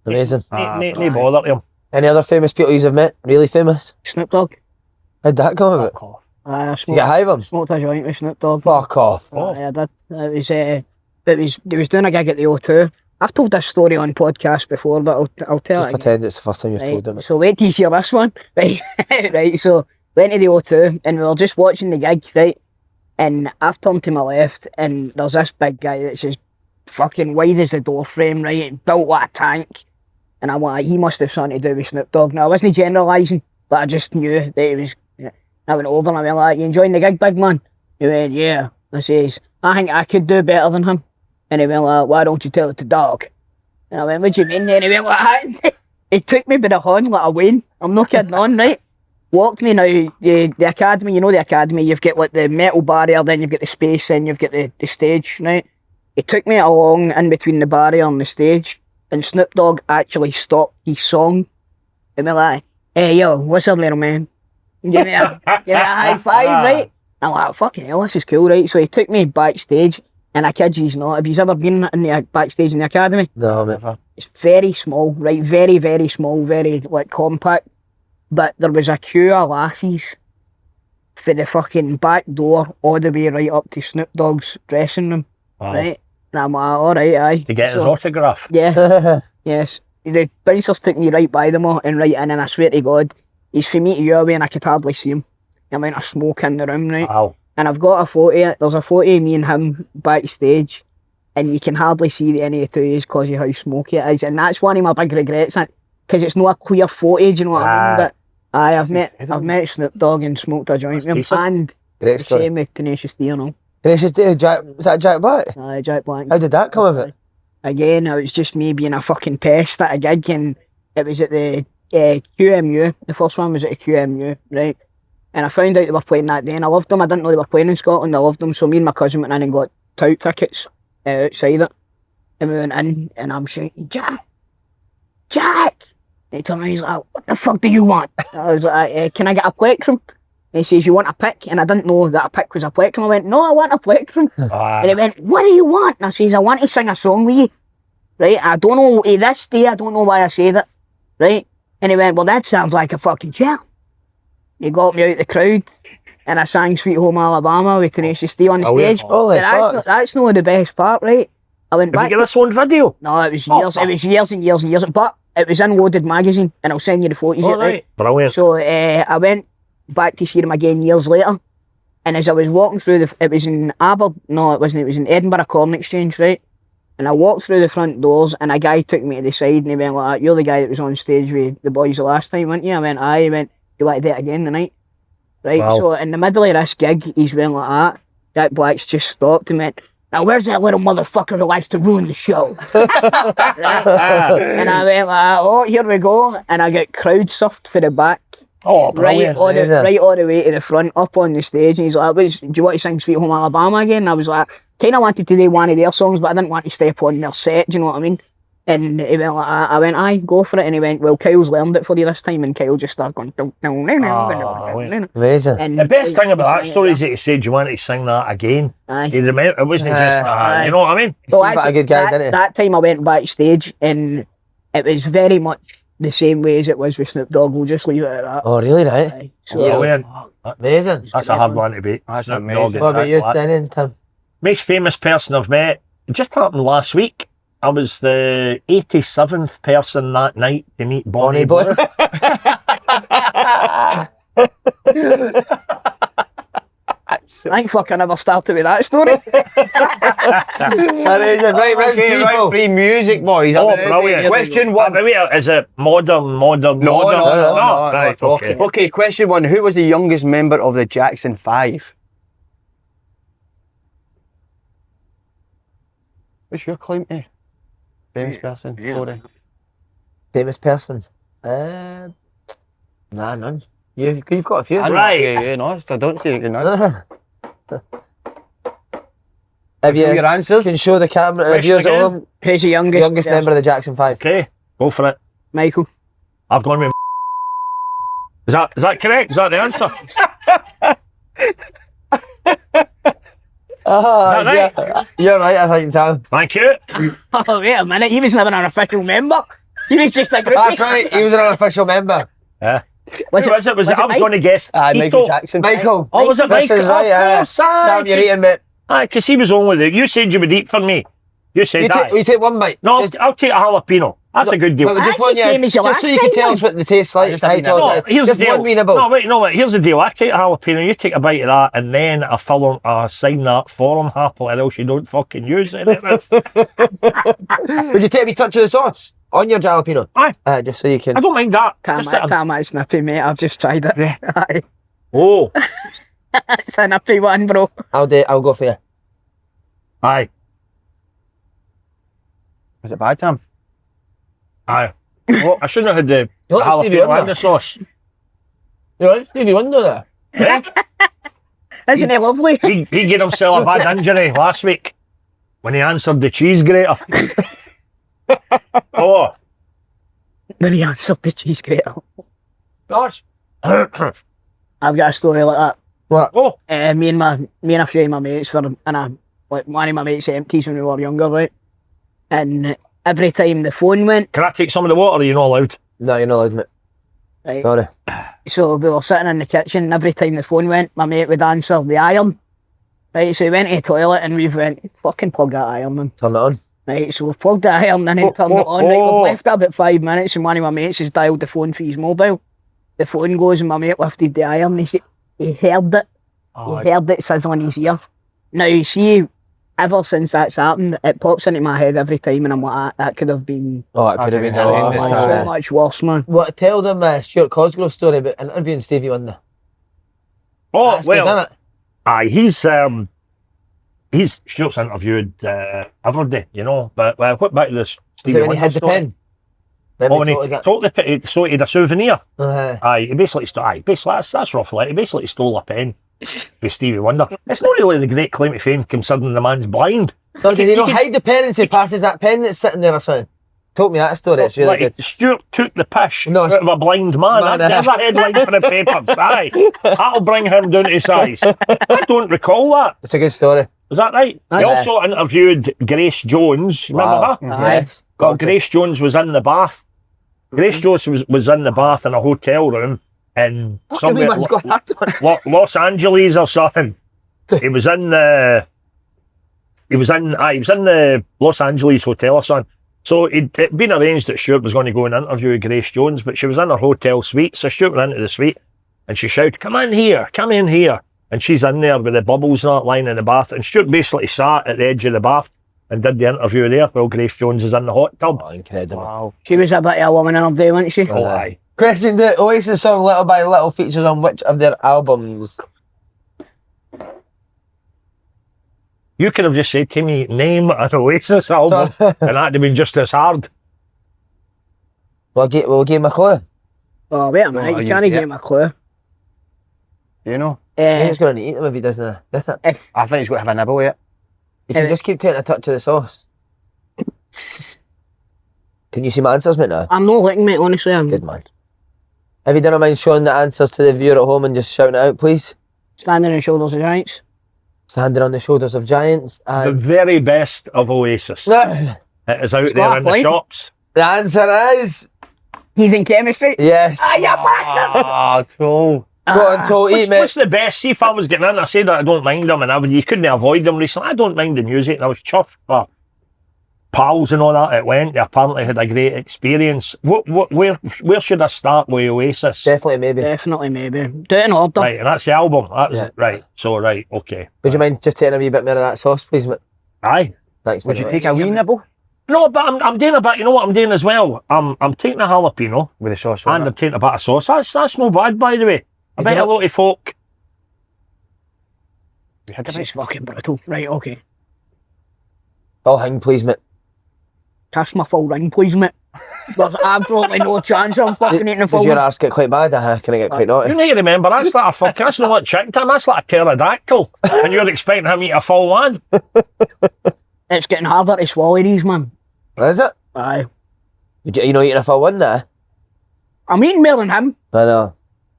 Amazing. no bother to him. Any other famous people you've met? Really famous? Snoop Dogg. How'd that come about? Fuck off. I You smoked, get high with him? smoked a joint with Snoop Dogg. Fuck off. I did. They was doing a gig at the O2. I've told this story on podcast before, but I'll tell Just it again. pretend it's the first time you've Right, told him. so wait till you hear this one. Right, right. So went to the O2 and we were just watching the gig, right? And I've turned to my left and there's this big guy that's as fucking wide as the door frame, right? Built like a tank. And I'm like, he must have something to do with Snoop Dogg. Now I wasn't generalising, but I just knew that he was. I went over and I went like, "You enjoying the gig, big man?" He went, "Yeah." I says, "I think I could do better than him." And he went like, "Why don't you tell it to Dog?" And I went, "What do you mean?" And he went like that. He took me by the horn like a Wayne. I'm not kidding on, right? Walked me now, the academy, you know the academy, you've got like the metal barrier, then you've got the space, then you've got the stage, right? He took me along in between the barrier and the stage, and Snoop Dogg actually stopped his song. And went like, "Hey yo, what's up, little man?" Give me a high five, right? I'm like, fucking hell, this is cool, right? So he took me backstage, and I kid you not, have you ever been in the backstage in the academy? No, mate. It's very small, right? Very, very small, very like compact. But there was a queue of lassies for the fucking back door all the way right up to Snoop Dogg's dressing room, Wow. right? And I'm like, alright, aye. To get his So- autograph. Yes, yes. The bouncers took me right by them all and right in, and I swear to God, he's from me to you away and I could hardly see him. The amount of smoke in the room, right? Wow. And I've got a photo, there's a photo of me and him backstage, and you can hardly see any of the two because of how smoky it is. And that's one of my big regrets, because it's not a clear photo, do you know what I mean? But aye, I've met Snoop Dogg and smoked a joint with him, decent. and Great the story. same with Tenacious D and all. Gracious day, Jack. Was that Jack Black? Aye, Jack Black. How did that come about? Again, it was just me being a fucking pest at a gig, and it was at the QMU. The first one was at the QMU, right? And I found out they were playing that day, and I loved them. I didn't know they were playing in Scotland. I loved them, so me and my cousin went in and got tout tickets outside it. And we went in, and I'm shouting, "Jack! Jack!" And he told me, he's like, "What the fuck do you want?" I was like, "Can I get a plectrum?" And he says, "You want a pick?" And I didn't know that a pick was a plectrum. I went, "No, I want a plectrum." And he went, "What do you want?" And I says, "I want to sing a song with you." Right? I don't know, to this day, I don't know why I said it. Right? And he went, "Well, that sounds like a fucking jam." He got me out the crowd, and I sang Sweet Home Alabama with Tenacious D on the stage. Holy fuck. That's not the best part, right? I went Have back. you got this on video? No, it was years. It was years and years and years. But it was in Loaded magazine, and I'll send you the photos. All of it, right? right. Brilliant. So I went back to see him again years later, and as I was walking through it was in no, it wasn't. It was in Edinburgh Corn Exchange, right? And I walked through the front doors, and a guy took me to the side, and he went like, "You're the guy that was on stage with the boys the last time, weren't you?" I went, "Aye." He went, "You want to do it again tonight?" Right. Wow. So in the middle of this gig, he's went like that. Jack Black's just stopped and went, "Now where's that little motherfucker who likes to ruin the show?" Right? And I went like, "Oh, here we go," and I get crowd surfed for the back. Oh, Right brilliant. all, the, Yeah. right all the way to the front, up on the stage, and he's like, "Do you want to sing Sweet Home Alabama again?" And I was like, kind of wanted to do one of their songs, but I didn't want to step on their set, do you know what I mean? And he went like, I went, "Aye, go for it." And he went, "Well, Kyle's learned it for you this time," and Kyle just started going, Amazing. and The best thing about that he story sang is that he said you wanted to sing that again. Aye. He remember, it wasn't just, Aye. you know what I mean? Well, Seems like a good guy, didn't he? that time I went backstage, and it was very much the same way as it was with Snoop Dogg. We'll just leave it at that. Oh, really, right? Aye. So, Brilliant. Amazing. That's a hard one to beat. That's Snoop Dogg amazing. and What about Jack you, Black. Danny and Tim? Most famous person I've met, just happened last week. I was the 87th person that night to meet Bonnie Bonnie Blue. I think fucking never started with that story. That is a right round Okay, right, people. free music, boys. Oh, I mean, brilliant. Question one. Wait, is it modern? No, Right, it's okay. Okay, question one. Who was the youngest member of the Jackson 5? What's your claim to? Famous person? Sorry. Famous person? Nah, none. You've got a few. Right. Yeah, no, I don't say it. No. Have you Your answers? can show the camera the Question viewers at again? home? Who's the youngest? Youngest member of the Jackson 5. Okay, go for it. Michael. I've gone with. Is that correct? Is that the answer? Oh, Is that right? yeah. You're right, I think, Tam. Thank you. Oh, wait a minute. He was never an official member. He was just a groupie. That's right, he was an unofficial member. Yeah. Was Who was it? Was it? I was Mike? going to guess. Michael Tito. Jackson. Michael. Oh, was it This Mike? is right, Of course, Tam, you're eating, mate. Aye, because he was on with it. You said you would eat for me. You said that. You take one bite. No, Just- I'll take a jalapeno. That's a good deal. But we That's just want the same as your just so last you can time, tell us what the tastes like. just a How wee you talk No, about it. here's Just the deal. one wee nibble. No, wait. Here's the deal. I take a jalapeno, you take a bite of that, and then I fill I sign that form happily, or else you don't fucking use it. Would you take a wee touch of the sauce on your jalapeno? Aye. Just so you can. I don't mind that. Tam, Just that- Tam, it's nippy, mate. I've just tried it. Aye. Oh, It's a nippy one, bro. I'll go for you. aye, Was it bad, Tam? aye. What? I shouldn't have had the You like Stevie jalapeno Wonder? and the sauce. You like Stevie Wonder there? Yeah? Isn't he lovely? He gave himself a bad injury last week when he answered the cheese grater. Oh, Then he answered the cheese grater. gosh. I've got a story like that. Oh, Me and a few of my mates were in like one of my mates' empties when we were younger, right? And every time the phone went, can I take some of the water? Are you not allowed? No, you're not allowed, mate. right? Sorry. So we were sitting in the kitchen, and every time the phone went, my mate would answer the iron. Right, so he went to the toilet and we've went, fucking plug that iron in. Turn it on. Right, so we've plugged the iron in and turned it on. Right, we've left it about 5 minutes and one of my mates has dialed the phone for his mobile. The phone goes and my mate lifted the iron. He heard it. He heard it sizzling in his ear. Now, you see, ever since that's happened, it pops into my head every time and I'm like, that could have been Oh, it could have been Okay, so so much worse, man. What? Tell them Stuart Cosgrove's story about interviewing Stevie Wonder. Oh, That's good, well, isn't it? aye, he's Stuart's interviewed every day, you know. But what back to this Is Stevie it when he Wonder had the story? pen? Oh, when he Remember took the pen, so he had a souvenir. Uh, Aye, he basically that's roughly it. He basically stole a pen with Stevie Wonder. It's not really the great claim to fame considering the man's blind. no, did he not hide the pen and say passes that pen that's sitting there or something? Told me that story. It's really Like, good. Stuart took the pish No, out of a blind man. There's a headline for the papers. Aye, that'll bring him down to size. I don't recall that. It's a good story. Is that right? He Aye. also interviewed Grace Jones. Remember Wow. her? Aye. Yes. Well, Got to. Grace Jones was in the bath. Grace Jones was in the bath in a hotel room in somewhere Everyone's got hard on. Los Angeles or something. He was in the Los Angeles hotel or something. So it'd been arranged that Stuart was going to go and interview Grace Jones, but she was in her hotel suite. So Stuart went into the suite and she shouted, come in here. And she's in there with the bubbles and that lying in the bath. And Stuart basically sat at the edge of the bath and did the interview there while Grace Jones is in the hot tub. Oh, incredible. Wow. She was a bit of a woman in her day, wasn't she? Oh, aye. Question 2. Oasis song Little by Little features on which of their albums? You could have just said to me, name an Oasis album, and that'd have been just as hard. We'll give him a clue. Oh, wait a minute, Oh, you you can't get- give him a clue. You know? I think he's going to eat them if he doesn't with it. If I think he's got to have a nibble yet. You can just keep taking a touch of the sauce. Can you see my answers, mate, now? I'm not looking, mate, honestly. I'm Good man. If you don't mind showing the answers to the viewer at home and just shouting it out, please. standing on the shoulders of giants. Standing on the shoulders of giants. The And very best of Oasis. the It is out It's there got a in the point. shops. answer is Heathen chemistry. yes. Ah, Toal. Go on, Toal, eat, mate. What's the best? See, if I was getting in, I said that I don't mind them, and you couldn't avoid them recently. I don't mind the music, and I was chuffed for pals and all that it went. They apparently had a great experience. Where should I start with Oasis? Definitely, maybe. Definitely, maybe. Do it in order. Right, and that's the album. That was Yeah. right. So right, okay. Would you mind just taking a wee bit more of that sauce, please, mate? Aye. Thanks. Would you very take a wee nibble No, but I'm doing a bit. You know what I'm doing as well? I'm taking a jalapeno with the sauce on and it? I'm taking a bit of sauce. That's no bad, by the way. I You bet a know- lot of folk. We had This a is fucking brutal. Right, okay. I'll hang, please, mate. Cash my full ring, please, mate. There's absolutely no chance I'm fucking eating a full Does your ring. arse get quite bad? Can I get quite naughty? You need to remember, that's like a fuck. That's not like chicken time. That's like a pterodactyl, and you're expecting him to eat a full one. It's getting harder to swallow these, man. Is it? Aye. You know eating a full one there? I'm eating more than him. I know.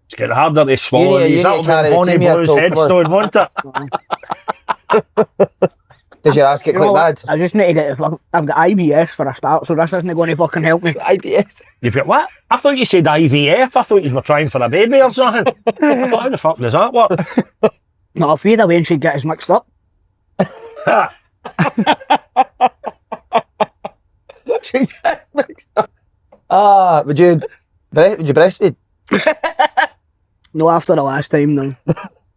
It's getting harder to swallow. You need These to that'll carry be the Bonnie team here, Blue's Toal, come headstone, won't it? Does your ass get You know quite what? bad? I just need to get the fucking... I've got IBS for a start, so this isn't going to fucking help me. IBS. You've got what? I thought you said IVF. I thought you were trying for a baby or something. I thought, how the fuck does that work? No, if either way, she'd get us mixed up. Would you breastfeed? No, after the last time, no.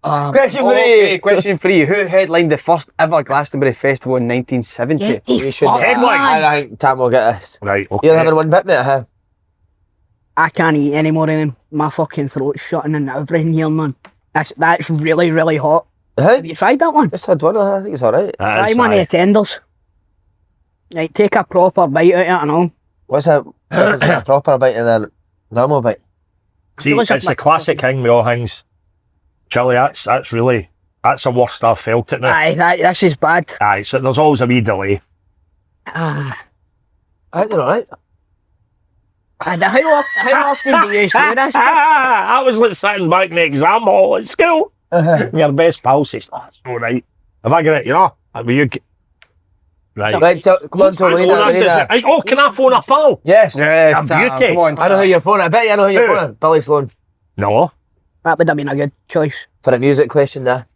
Question Okay, question 3. Who headlined the first ever Glastonbury Festival in 1970? Get the You should fuck headline. on. I think Tam will get this. Right, You're okay. having one bit, mate, huh? I can't eat any more of them. My fucking throat's shutting and everything here, man. That's really, really hot. Huh? Have you tried that one? Just had one, I think it's alright. Try one of the tenders. Right, take a proper bite out of it and all. What's that? What's a proper bite and a normal bite? See, feel as if it's my the classic thing with all things. Chili, that's the worst I've felt it now. Aye, this is bad. Aye, so there's always a wee delay. Ah. I think they're alright. And how often do you do this? I was like sitting back in the exam hall at school. Your best pal says, "Oh, it's all right. If I get it, you know, I'll be you." Right. Right, so, come on, so we need that. Oh, can I phone a pal? Yes. Yes, A Tam, beauty. come on, I know who Tam. you're phoning. I bet you know who you're Who? phoning. Billy Sloan. No. That would have been a good choice. For a music question there.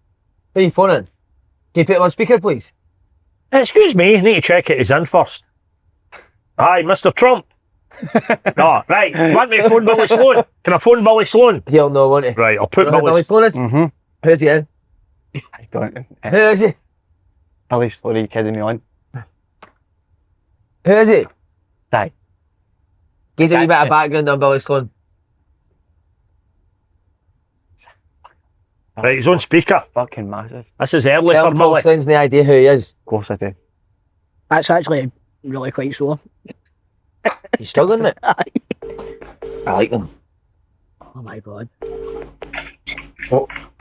Who are you phoning? Can you put him on speaker, please? Excuse me, I need to check it is in first. Aye, Mr. Trump. No, right. Want me to phone Billy Sloan? Can I phone Billy Sloan? He'll know, won't he? Right, I'll put You know who Billy Billy. Sloan is? Mm-hmm. Who's he in? I don't. Who is he? Billy Sloan, are you kidding me on? Who is he? Die. Gives a wee bit of background on Billy Sloan. Right, he's on speaker. Fucking massive. This is early Tell for Paul Billy. Sloan's no idea who he is. Of course I do. That's actually really quite sore. You struggling, mate? I like them. Oh my god.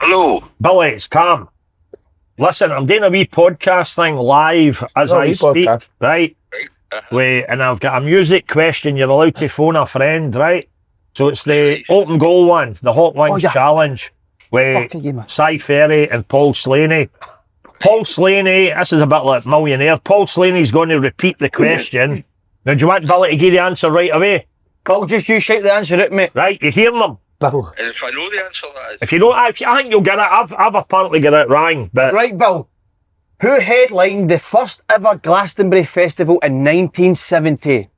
Hello. Billy, it's Tam. Listen, I'm doing a wee podcast thing live as Oh, I wee speak, podcast. right? Wait, and I've got a music question. You're allowed to phone a friend, right? So it's the open goal one, the Hotline Oh, yeah. challenge with Fuck you, man. Cy Ferry and Paul Slaney. Paul Slaney, this is a bit like Millionaire. Paul Slaney's going to repeat the question. Now, do you want Billy to give the answer right away? Paul, just you shout the answer out, mate. Right, you hearing them? Bill. And if I know the answer, that is. If you don't, I think you'll get it. I've apparently got it wrong, but Right, Bill. Who headlined the first ever Glastonbury Festival in 1970?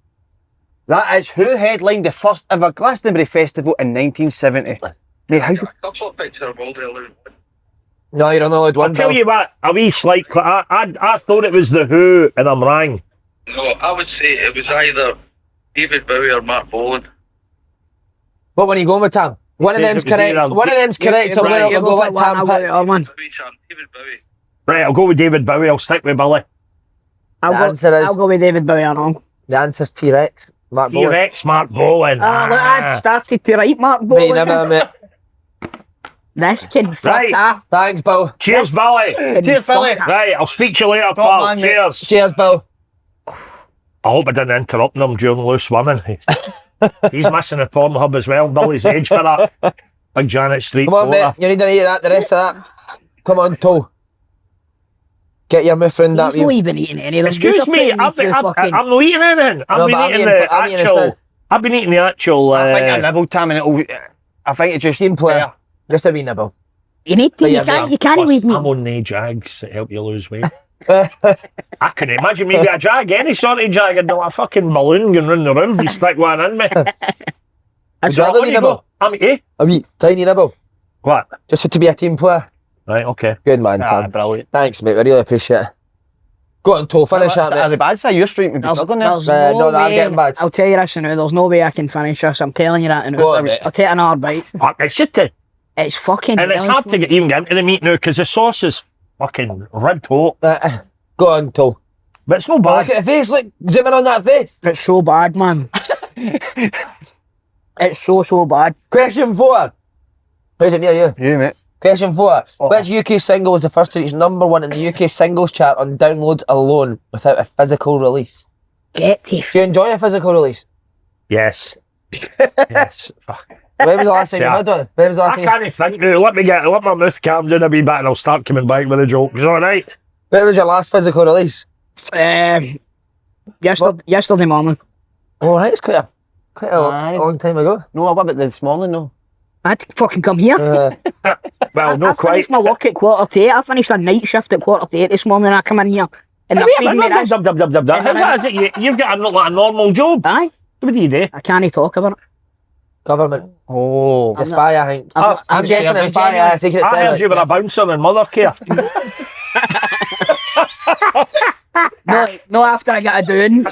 That is, who headlined the first ever Glastonbury Festival in 1970? Mate, how A couple of pictures of all the other. No, you're only allowed one, I'll tell Bill. you what, a wee slight. I thought it was the Who, and I'm wrong. No, I would say it was either David Bowie or Mark Bolan. What one are you going with, Tam? One of says them's it was correct. either- One of them's correct, so right, we'll You go go for let one, Tam I'll go pick. the other one. Bowie, Sam, David Bowie. Right, I'll go with David Bowie. I'll stick with Billy. The answer is- I'll go with David Bowie and all. The answer's T-Rex. Mark Bolan. T-Rex, Mark Bolan. Ah, look, I'd started to write Mark Mate, Bolan. never, mate. This can fuck Right. off. Thanks, Bill. Cheers, Billy. Cheers, Philly. Right, I'll speak to you later, Top pal. man, mate. Cheers. Cheers, Bill. I hope I didn't interrupt him during loose women. He's missing a Pornhub as well. Billy's age for that. Big Janet Street. Come on, photo. mate. You need to eat that, the rest of that. Come on, Toal. Get your mouth round that. He's not even eating any of them. Excuse Just me, putting them through fucking- I'm not eating anything. No, but I'm eating instead. I've been eating the actual. I think I nibbled, Tam, and it'll. I think it just. Team player. Yeah. Just a wee nibble. You need to. But You yeah, can't. You can't Plus, leave me. I'm on the Jags to help you lose weight. I can imagine me with a jag, any sort of jag, and like a fucking balloon going round the room. You stick one in me. Would you have a wee nibble? Eh? A wee tiny nibble? What? Just to be a team player? Right, okay. Good man, Tam. Brilliant. Thanks, mate. I really appreciate it. Go on, Toal. Finish that, Are mate. the bad side? Your streak would be struggling there. There's No, I'm getting bad. I'll tell you this now, there's no way I can finish this. I'm telling you that now. Go on, mate. I'll take another bite. Fuck, it's just a... It's fucking And it's really hard to funny. even get into the meat now because the sauce is fucking ribbed hot. Go on, Toal. But it's no Look bad. at the face. Look, zoom in on that face. It's so bad, man. It's so bad. Question 4. Who's it, me or you? You, mate. Question 4. Which UK single was the first to reach #1 in the UK singles chart on downloads alone without a physical release? Get the Do you enjoy a physical release? Yes. Yes. Fuck. When was the last time you Yeah. had one? When was the last I time? can't think now. Let my mouth calm down a wee bit and I'll start coming back with a joke. Is that alright? When was your last physical release? yesterday morning. Oh, right, it's quite a Aye. long time ago. No, what about this morning, no? I had to fucking come here. Well, no I quite. finished my work at 7:45. I finished a night shift at 7:45 this morning. I come in here and they're feeding me this. How is it? You've got like a normal job. Aye, What do you do? I can't talk about it. Government. Oh. The spy, I think. I'm guessing I'm it's spy, genuine. Secret I heard Service. you were a bouncer in mother care. No, after I got a doing.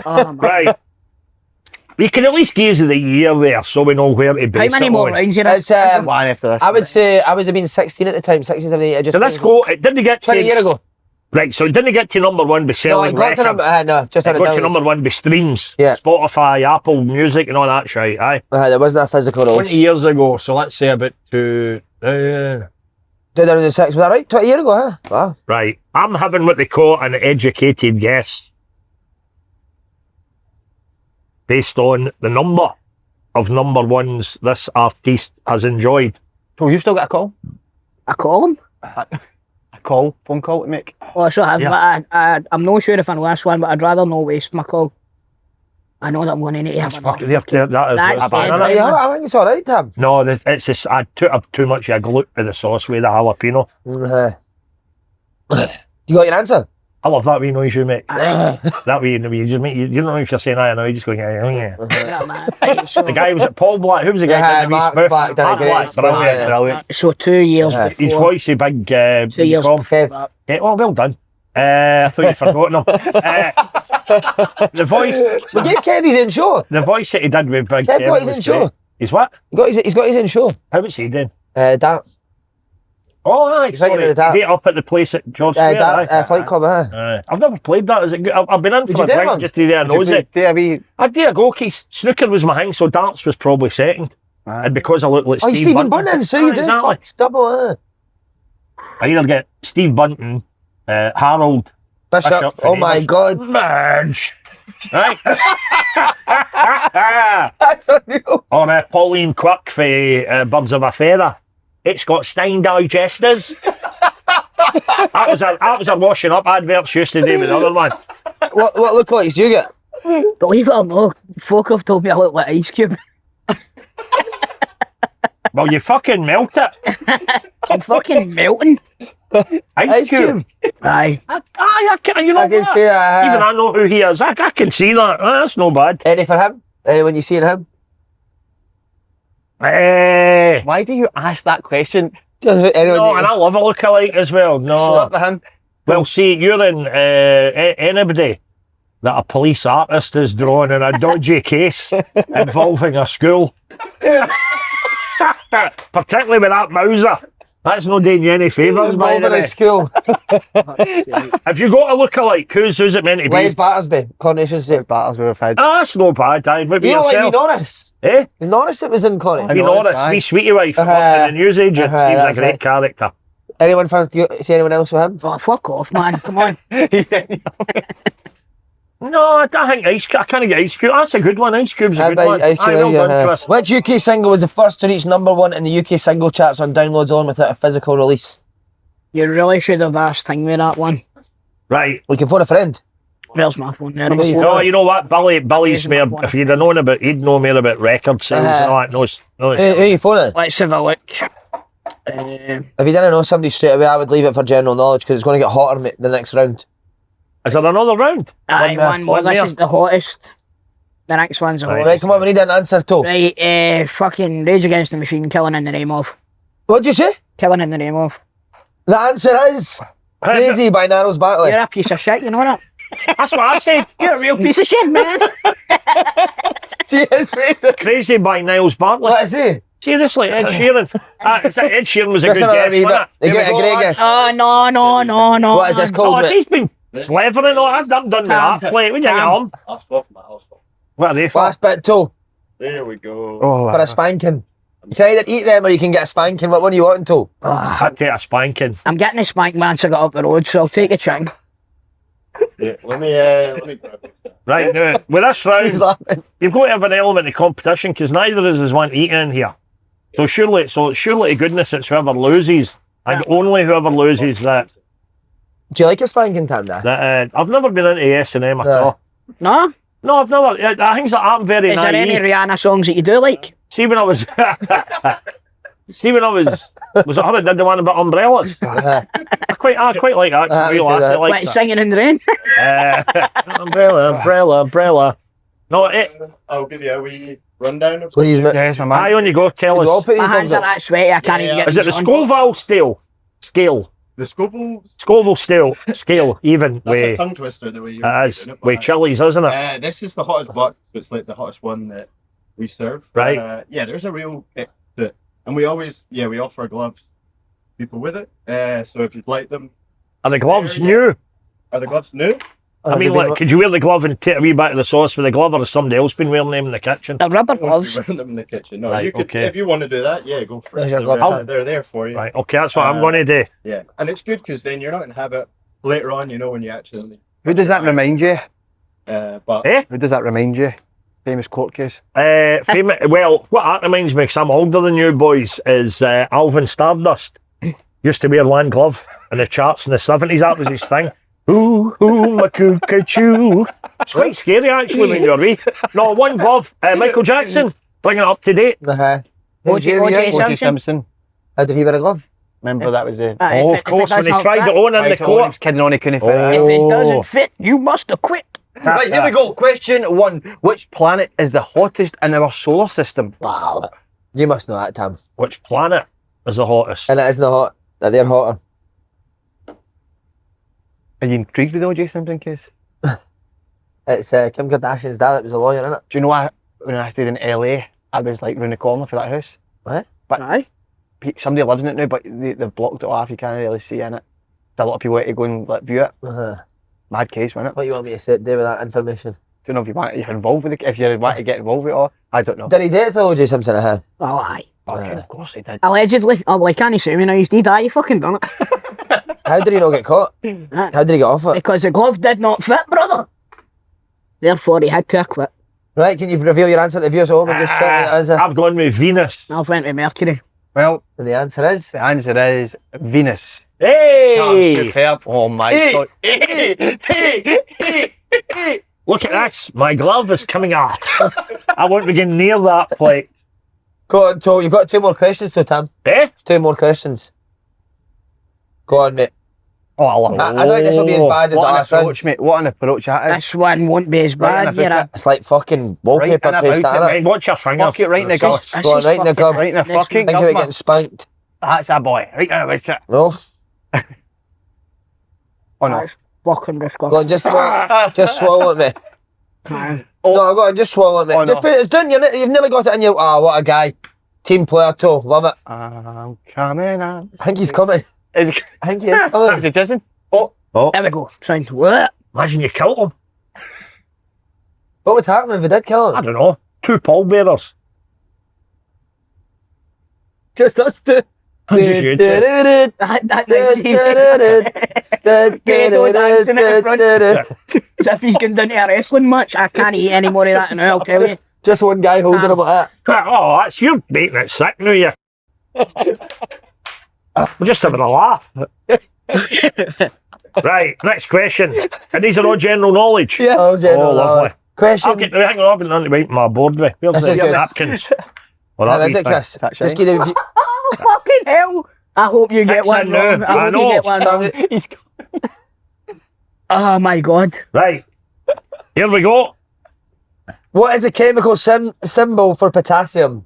Oh, man. Right. We can at least gaze at the year there so we know where to base How many it more on. rounds you It's, One after this. I would say I would have been 16 at the time, 16, 17. I just So let's go. It didn't get to 20 years ago. Right, so it didn't get to #1 by No, selling it got to records. number. No, just on It a got to download. #1 by streams. Yeah. Spotify, Apple Music, and all that shit. Aye. There wasn't a physical 20 release. years ago, so let's say about 2006, was that right? 20 years ago, huh? Wow. right. I'm having what they call an educated guess based on the number of #1s this artist has enjoyed. So you still got a call? I call him. Phone call to make. Oh, so I've, Yeah. I'm not sure if I know this one, but I'd rather not waste my call. I know that I'm going to need to have Fuck, enough. that is That's a bad, dead, innit? right? Yeah, I think it's alright, Tam. No, it's just I took up too much of a glute with the sauce with the jalapeno. You got your answer? I love that wee noise you make. Aye. That wee, you just make, you don't know if you're saying I know, you just going, yeah. Yeah, man. Right, so, The guy was at Paul Black. Who was the guy Yeah, doing the wee Mark smooth? Black did a Mark great Black, smooth, brilliant. yeah. Brilliant. so 2 years Yeah. His before. voice is big. 2 years Tom. before. Yeah, well done. I thought you'd forgotten him. The voice, We gave Kev his own show. the voice that he did with Big Kev Kevin got his was own show. great. He's what? He's got his own show. How was he doing? Dance. Oh, aye, He's thinking sorry. of the tap. He did it up at the place at George Square. Dance, aye. Flight Club, huh? I've never played that. Is it good? I've been in Did for you a do drink one? just to do a nosy. I'd do a go, cause snooker was my thing, so darts was probably second. And because I look like Oh, Steve Stephen Bunton. Bunton, so Aye, you do exactly. fuck double, huh? I either get Steve Bunton, Harold Bishop. for Oh my neighbours. God. Marge. Right? That's unreal. Or Pauline Quirk for Birds of a Feather. It's got Stein digesters. that was a washing up adverts used to do with the other one. What lookalikes do you get? Believe it or not, folk have told me I look like Ice Cube. Well, you fucking melt it. I'm fucking melting. Ice Cube. Aye. I can, you know I can what? see that. Even I know who he is. I can see that. That's no bad. Any for him? Anyone you seen him? Why do you ask that question? Anyone No, and I love a lookalike as well. No. Shut up with him. Well, see, you're in anybody that a police artist is drawing in a dodgy case involving a school. Particularly with that Mauser. That's not doing you any favours, by the Involved in a way. school. If you got a lookalike, who's it meant to be? Les Battersby, Coronation Street. Battles we've had. That's no bad, aye. Maybe You know like yourself. Norris? Eh? Norris that was in Coronation. Be Norris, Norris, aye. wee sweetie wife, who worked in the newsagent. He was a that's great right. character. Anyone see anyone else with him? Oh, fuck off, man. Come on. No, I think I can't get Ice Cube. That's a good one. Ice Cube's a good Aye, one. Ice Cube, Aye, well yeah. done, Chris. Which UK single was the first to reach #1 in the UK single charts on downloads alone without a physical release? You really should have asked thing with that one. Right. We can phone a friend. Where's my phone? There it Number is. four. No, you know what? Billy's Here's me. my phone. If you'd have known about, he'd know more about record sales and all that. No, Who you phoning? Let's have a look. If you didn't know somebody straight away, I would leave it for general knowledge because it's going to get hotter the next round. Is there another round? Aye, one more. This more. is the hottest. The next one's the Right. hottest. Right, come on, we need an answer, Toal. Right, fucking Rage Against the Machine, Killing in the Name of. What'd you say? Killing in the Name of. The answer is Crazy by Gnarls Barkley. You're a piece of shit, you know that? That's what I said. You're a real piece of shit, man. See his face. Crazy by Niles Bartley. What is he? Seriously, Ed Sheeran. Ed Sheeran was a Just good another guess, wee wasn't bit. it? You get a great guess. Oh, no. What is this called, Oh, mate? he's been slevering on. I'm done with Tam. that play. We didn't get on. I'll stop, Matt. I'll stop. What are they for? Last bit, Toal. There we go. Oh, For a spanking. You can either eat them or you can get a spanking. What one are you wanting, Toal? I'd take a spanking. I'm getting a spank once I got up the road, so I'll take a chicken. Yeah, let me grab it. Right, now, with this He's round, laughing. you've got to have an element of competition because neither of us want eating in here. So surely to goodness it's whoever loses, and only whoever loses that. Do you like a spanking, Tam? Now? I've never been into S&M at all. No? No, I've never. I think that I'm very Is there any naive. Rihanna songs that you do like? See when I was, was it her that did the one about umbrellas? I quite like that. Ah, Real we do asset that. like Like Singing in the Rain? umbrella. No, I'll give you a wee rundown of Please, mate. yes, my man. aye, on you go. Tell We'll all us. put My your hands thumbs are up. that sweaty, I can't even Yeah. get Is it the these on. Scoville scale? the Scoville. Scoville scale, even That's a with tongue twister the way you're it is doing it, with but, chilies, isn't it? this is the hottest buck, so it's like the hottest one that we serve. Right. Yeah, there's a real kick to it. And we always, we offer gloves to people with it. So if you'd like them, Are the gloves Yeah. new? are the gloves new? I mean, like, could you wear the glove and take a wee bit of the sauce for the glove, or has somebody else been wearing them in the kitchen? The rubber I won't be gloves. wearing them in the kitchen. No, Right, you could, okay. if you want to do that, go for it. There's your They're, glove. they're there for you. Right, okay, that's what I'm going to do. Yeah, and it's good because then you're not in habit later on, when you actually. Who does that remind you? But Eh? Who does that remind you? Famous court case. Well, what that reminds me, because I'm older than you boys, is Alvin Stardust. Used to wear one glove in the charts in the 70s. That was his thing. Ooh, my cuckoo. It's quite scary, actually, when you're wee. No, one glove. Michael Jackson, bringing it up to date. Uh-huh. O.J. O.J. Simpson. Simpson. How did he wear a glove? Remember that was it. Aye, Oh, if of course, when does he not tried fit- it on in the He was court. kidding on, he couldn't fit it. If it Oh. doesn't fit, you must have quit. Right, here we go. Question 1. Which planet is the hottest in our solar system? Wow. You must know that, Tam. Which planet is the hottest? And it isn't hot. That they're hotter. Are you intrigued with the O.J. Simpson case? It's Kim Kardashian's dad that was a lawyer, innit? Do you know when I stayed in LA, I was like round the corner for that house. What? Aye. Somebody lives in it now, but they've blocked it off. You can't really see in it. There's a lot of people want to go and view it. Uh-huh. Mad case, wasn't it? What you want me to say, do with that information? Don't know if you're involved with it. If you want to get involved with it, or I don't know. Did he date O.J. Simpson? Oh, aye. Okay, of course he did. Allegedly. Oh, well, he can't sue me now. He's dead. Aye, he fucking done it. How did he not get caught? How did he get off it? Because the glove did not fit, brother. Therefore, he had to acquit. Right, can you reveal your answer to the viewers at home and just shout the answer? I've gone with Venus. I went with Mercury. Well, And the answer is... the answer is Venus. Hey! Superb. Oh my god. Look at this. My glove is coming off. I won't begin near that plate. Go on, Toal. You've got 2 more questions, so Tam. Eh? 2 more questions. Go on, mate. Oh, I love it. I don't think this will be as bad as the What an last round. approach, mate. What an approach that is. This one won't be as Right in bad. the You're future. a It's like fucking wallpaper Right, and paste, about that, it, innit? Hey, watch your fingers. Fuck it right in the gut. This Go on, is right in the fucking- gum. Right in the This fucking Think gut, about man. getting spanked. That's a boy. Right in the shit. No? Oh no. That's fucking Go disgusting. on, just swallow it, mate. Aye. No, go on, just swallow it, mate. Oh, Just no. put it, it's done, you've nearly got it in your... Ah, what a guy. Team player, Toal. Love it. I'm coming on. I think he's coming. Is it, I think he is coming. is it Jason? There we go. Sound what? Imagine you killed him. What would happen if we did kill I him? don't know. 2 pallbearers. Just us two. Just you two. That Grado dancing at the front. As if he's going down to a wrestling match. I can't eat any more of that now, I'll tell you. Just one guy holding him like that. Oh, that's you're making it sick now, you. We're just having a laugh. Right, next question. And these are all general knowledge. Yeah. Oh, general Oh, lovely. knowledge. Question. I'll get hang on, I've been on to wipe my board with. Where's This the is good. napkins? Well, How that is wee it, thing. Chris? that Just shiny? give the... Oh, fucking Fucking hell! I hope you get It's one a no. wrong. I hope you get one wrong. He's Oh my god. Right. Here we go. What is a chemical symbol for potassium?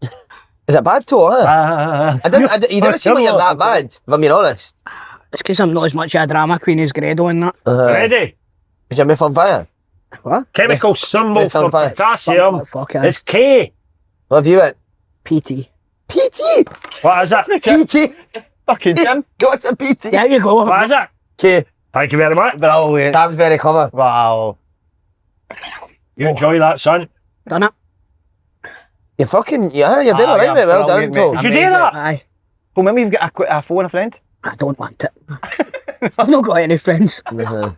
Is it bad, Toal? Huh? You didn't seem like you're that bad, if I'm being honest. It's because I'm not as much of a drama queen as Grado and that. Ready? Is your myth on fire? What? Chemical symbol Myth on for fire. potassium Fuck is K. What have you went? PT. PT! What is it? PT! fucking Jim. What's a PT? There you go. What is it? Okay, Thank you very much. Brilliant. Tam's very clever. Wow. You enjoy that, son. Done it. You're fucking, you're doing alright, yeah, mate. Well done, brilliant, Toal. mate. Did you do Amazing. that? Aye. Well, maybe you've got a phone a friend. I don't want it. I've not got any friends.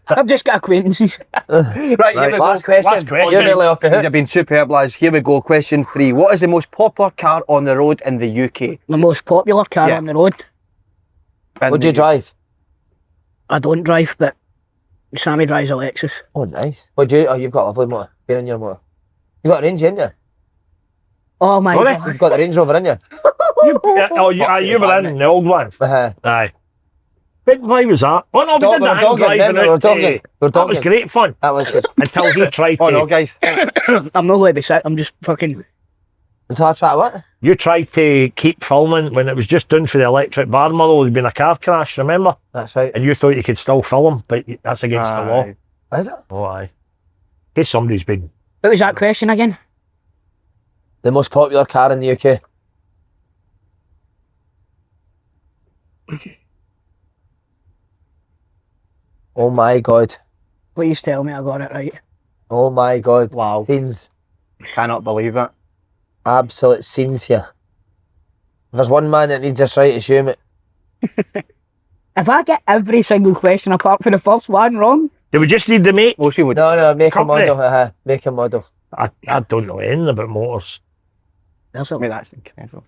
I've just got acquaintances. Right, here we go. Last question. Last question. You're nearly off the These hook. have been superb, lads. Here we go. Question 3. What is the most popular car on the road in the UK? The most popular car Yeah. on the road. What'd you drive? I don't drive, but Sammy drives a Lexus. Oh, nice. What'd you, oh, you've got a lovely motor. Been in your motor. You got a Range, ain't you? Oh my Sorry? god. You've got the Range Rover, ain't you? You were in the old one. Aye. But why was that? Oh no, we did that. I'm driving we're out. talking. We're That was talking. great fun That was good. until he tried Oh, no, to. guys. I'm not going to be sick. I'm just fucking. Until I try what? You tried to keep filming when it was just done for the electric bar model. There'd been a car crash, remember? That's right. And you thought you could still film, but that's against the law. Aye. Is it? Oh, aye. In case somebody's been. What was that question again? The most popular car in the UK. Oh my god. Please tell me I got it right. Oh my god. Wow. Scenes. Cannot believe that. Absolute scenes here. If there's one man that needs this right, it's you, mate. If I get every single question apart from the first one wrong, Do we just need the mate? Most people would. No, make Company. a model. Make a model. I don't know anything about motors. there's a Mate, that's incredible.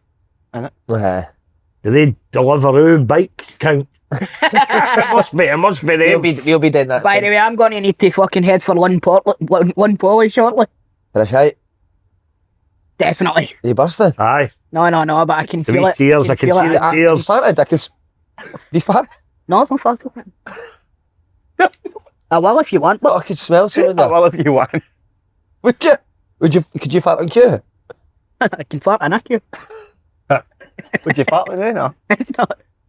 Do they deliver bike count? It must be them. We'll be doing that By the way, I'm going to need to fucking head for one polish shortly. That's right. Definitely. Are you bursting? Aye. No, but I can The feel wee it. tears, I can feel see it. the You tears. farted? I can... You farted? No, I'm fucking. I will if you want, But but I could smell something there. Well, if you want. Would you? Could you fart on cue? I can fart in a queue. Would you fart with me? No.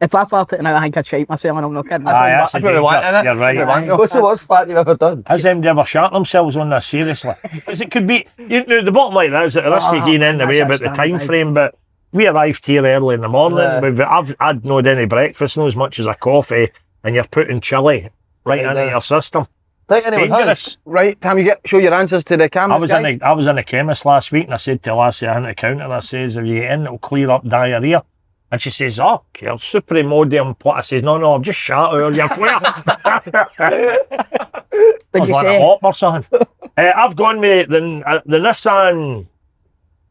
If I fart it now, I think I'd shite myself and I'm not kidding. Aye, That's that's what we want, innit? You're right. That's what we want. What's the worst fart you've ever done? Has them ever shot themselves on this, seriously? Because it could be, the bottom line is at the risk of getting in the way about the time frame, but we arrived here early in the morning. I'd not had any breakfast, not as much as a coffee, and you're putting chili right into your system. Think anyone has? Dangerous. Right, Tam, show your answers to the cameras, guys. I was in the chemist last week and I said to Lassie, I had the counter, I says, if you get in, it'll clear up diarrhea. And she says, oh, okay, Supremodium. I says, no, I've just shot her, you're clear. Would you like a say? hop or something. I've gone with the Nissan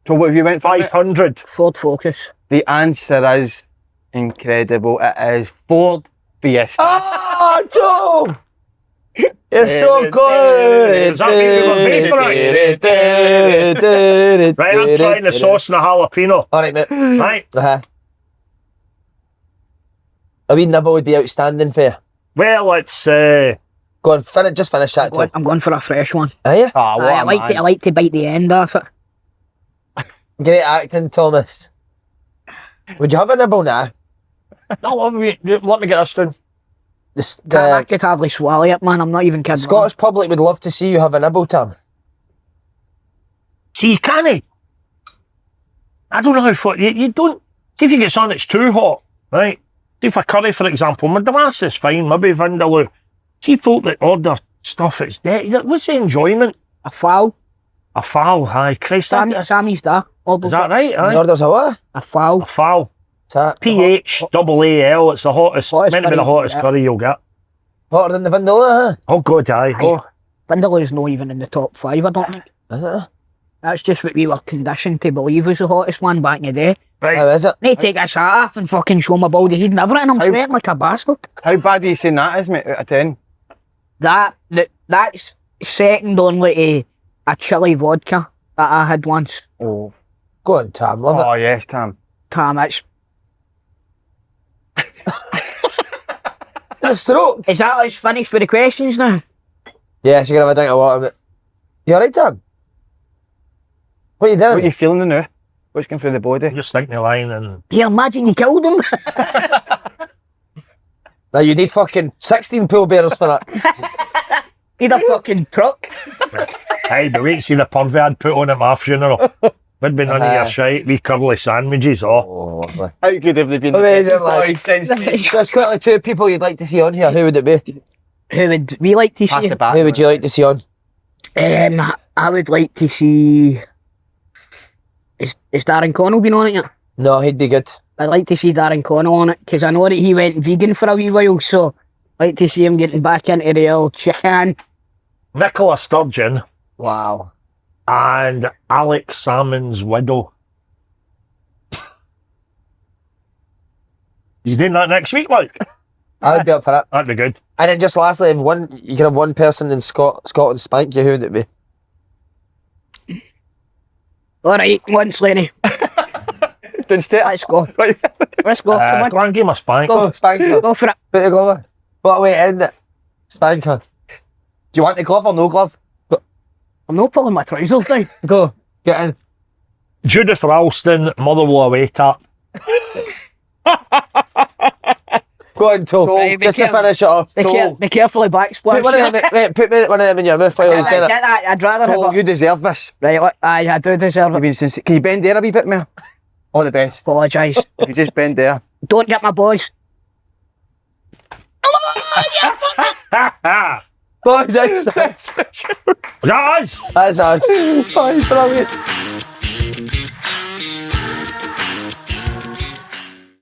So what have you went for? mate? 500. Ford Focus. The answer is incredible. It is Ford Fiesta. Oh, Joe! You're so good! Does that mean we were paid for Right, I'm trying the sauce and the jalapeno. Alright, mate. Right. A wee nibble would be outstanding for you. Well, it's Go on, just finish that. I'm going for a fresh one. Are you? Ah, what Aye, a man. I like to bite the end off it. Great acting, Thomas. Would you have a nibble now? no. Let me get this done. I could hardly swallow it, man. I'm not even kidding. Scottish public would love to see you have a nibble, Tam. See, you can't. I don't know how far you don't. See if you get something that's too hot, right? See if a curry, for example, my Damas is fine. Maybe vindaloo. See folk that order stuff that's dead. What's the enjoyment? A foul. A foul, aye. Christ, Sammy's there. is that right? Aye. He orders a what? A foul. A foul. What's that? PHAAL. It's the hottest. Hottest Meant to be the curry, hottest yeah. curry you'll get. Hotter than the Vindaloo, huh? Oh God, aye. Oh, Vindaloo's not even in the top 5, I don't think. Is it? That's just what we were conditioned to believe was the hottest one back in the day. right. How is it? They take a shot off and fucking show my baldy head and everything. I'm sweating like a bastard. How bad are you saying that is, mate, out of 10? That's second only to a chili vodka that I had once. Oh. Go on, Tam, love Oh, yes, Tam. Tam, it's... it. The stroke. Is that us finished with the questions now? Yeah, she's gonna have a drink of water, mate. You alright, Tam? What are you doing? What are you feeling now? What's going through the body? Just stick the line and Yeah, imagine you killed him. Now you need fucking 16 pool bearers for that. Need a fucking truck. hey, the wait see the pervy I'd put on at my funeral. Would be none of your shite, wee curly sandwiches, Oh, lovely. How good have they been? Amazing, lad. Oh, sensation. There's quickly 2 people you'd like to see on here. Who would it be? Who would we like to Pass see? the bat. Who would you like to see on? I would like to see... Is Darren Connell been on it yet? No, he'd be good. I'd like to see Darren Connell on it, because I know that he went vegan for a wee while, so I'd like to see him getting back into the old chicken. Nicola Sturgeon Wow. and Alex Salmon's widow. You doing that next week, like? I would be up for that. That'd be good. And then just lastly, if you could have one person in Scotland spank you, who would it be? Alright, one Slaney. Downstairs. Let's go. Right. Let's go, come on. Go and give him a spank. Go. Spank her. Go for it. Put the glove on. What way to end it? Spank her. Do you want the glove or no glove? I'm not pulling my trousers down. Go. Get in. Judith Ralston, Motherwell away tap. Go on, Toal. Toal. Just to finish it off. Be careful of backsplash. Put one of them, wait, put one of them in your mouth while he's doing it. I'd rather have Toal, a... you deserve this. Right, look, I do deserve You've it. been can you bend there a wee bit more? All the best. Apologise. If you just bend there. Don't get my boys. Boys, that's Is that us? us. Oh, brilliant.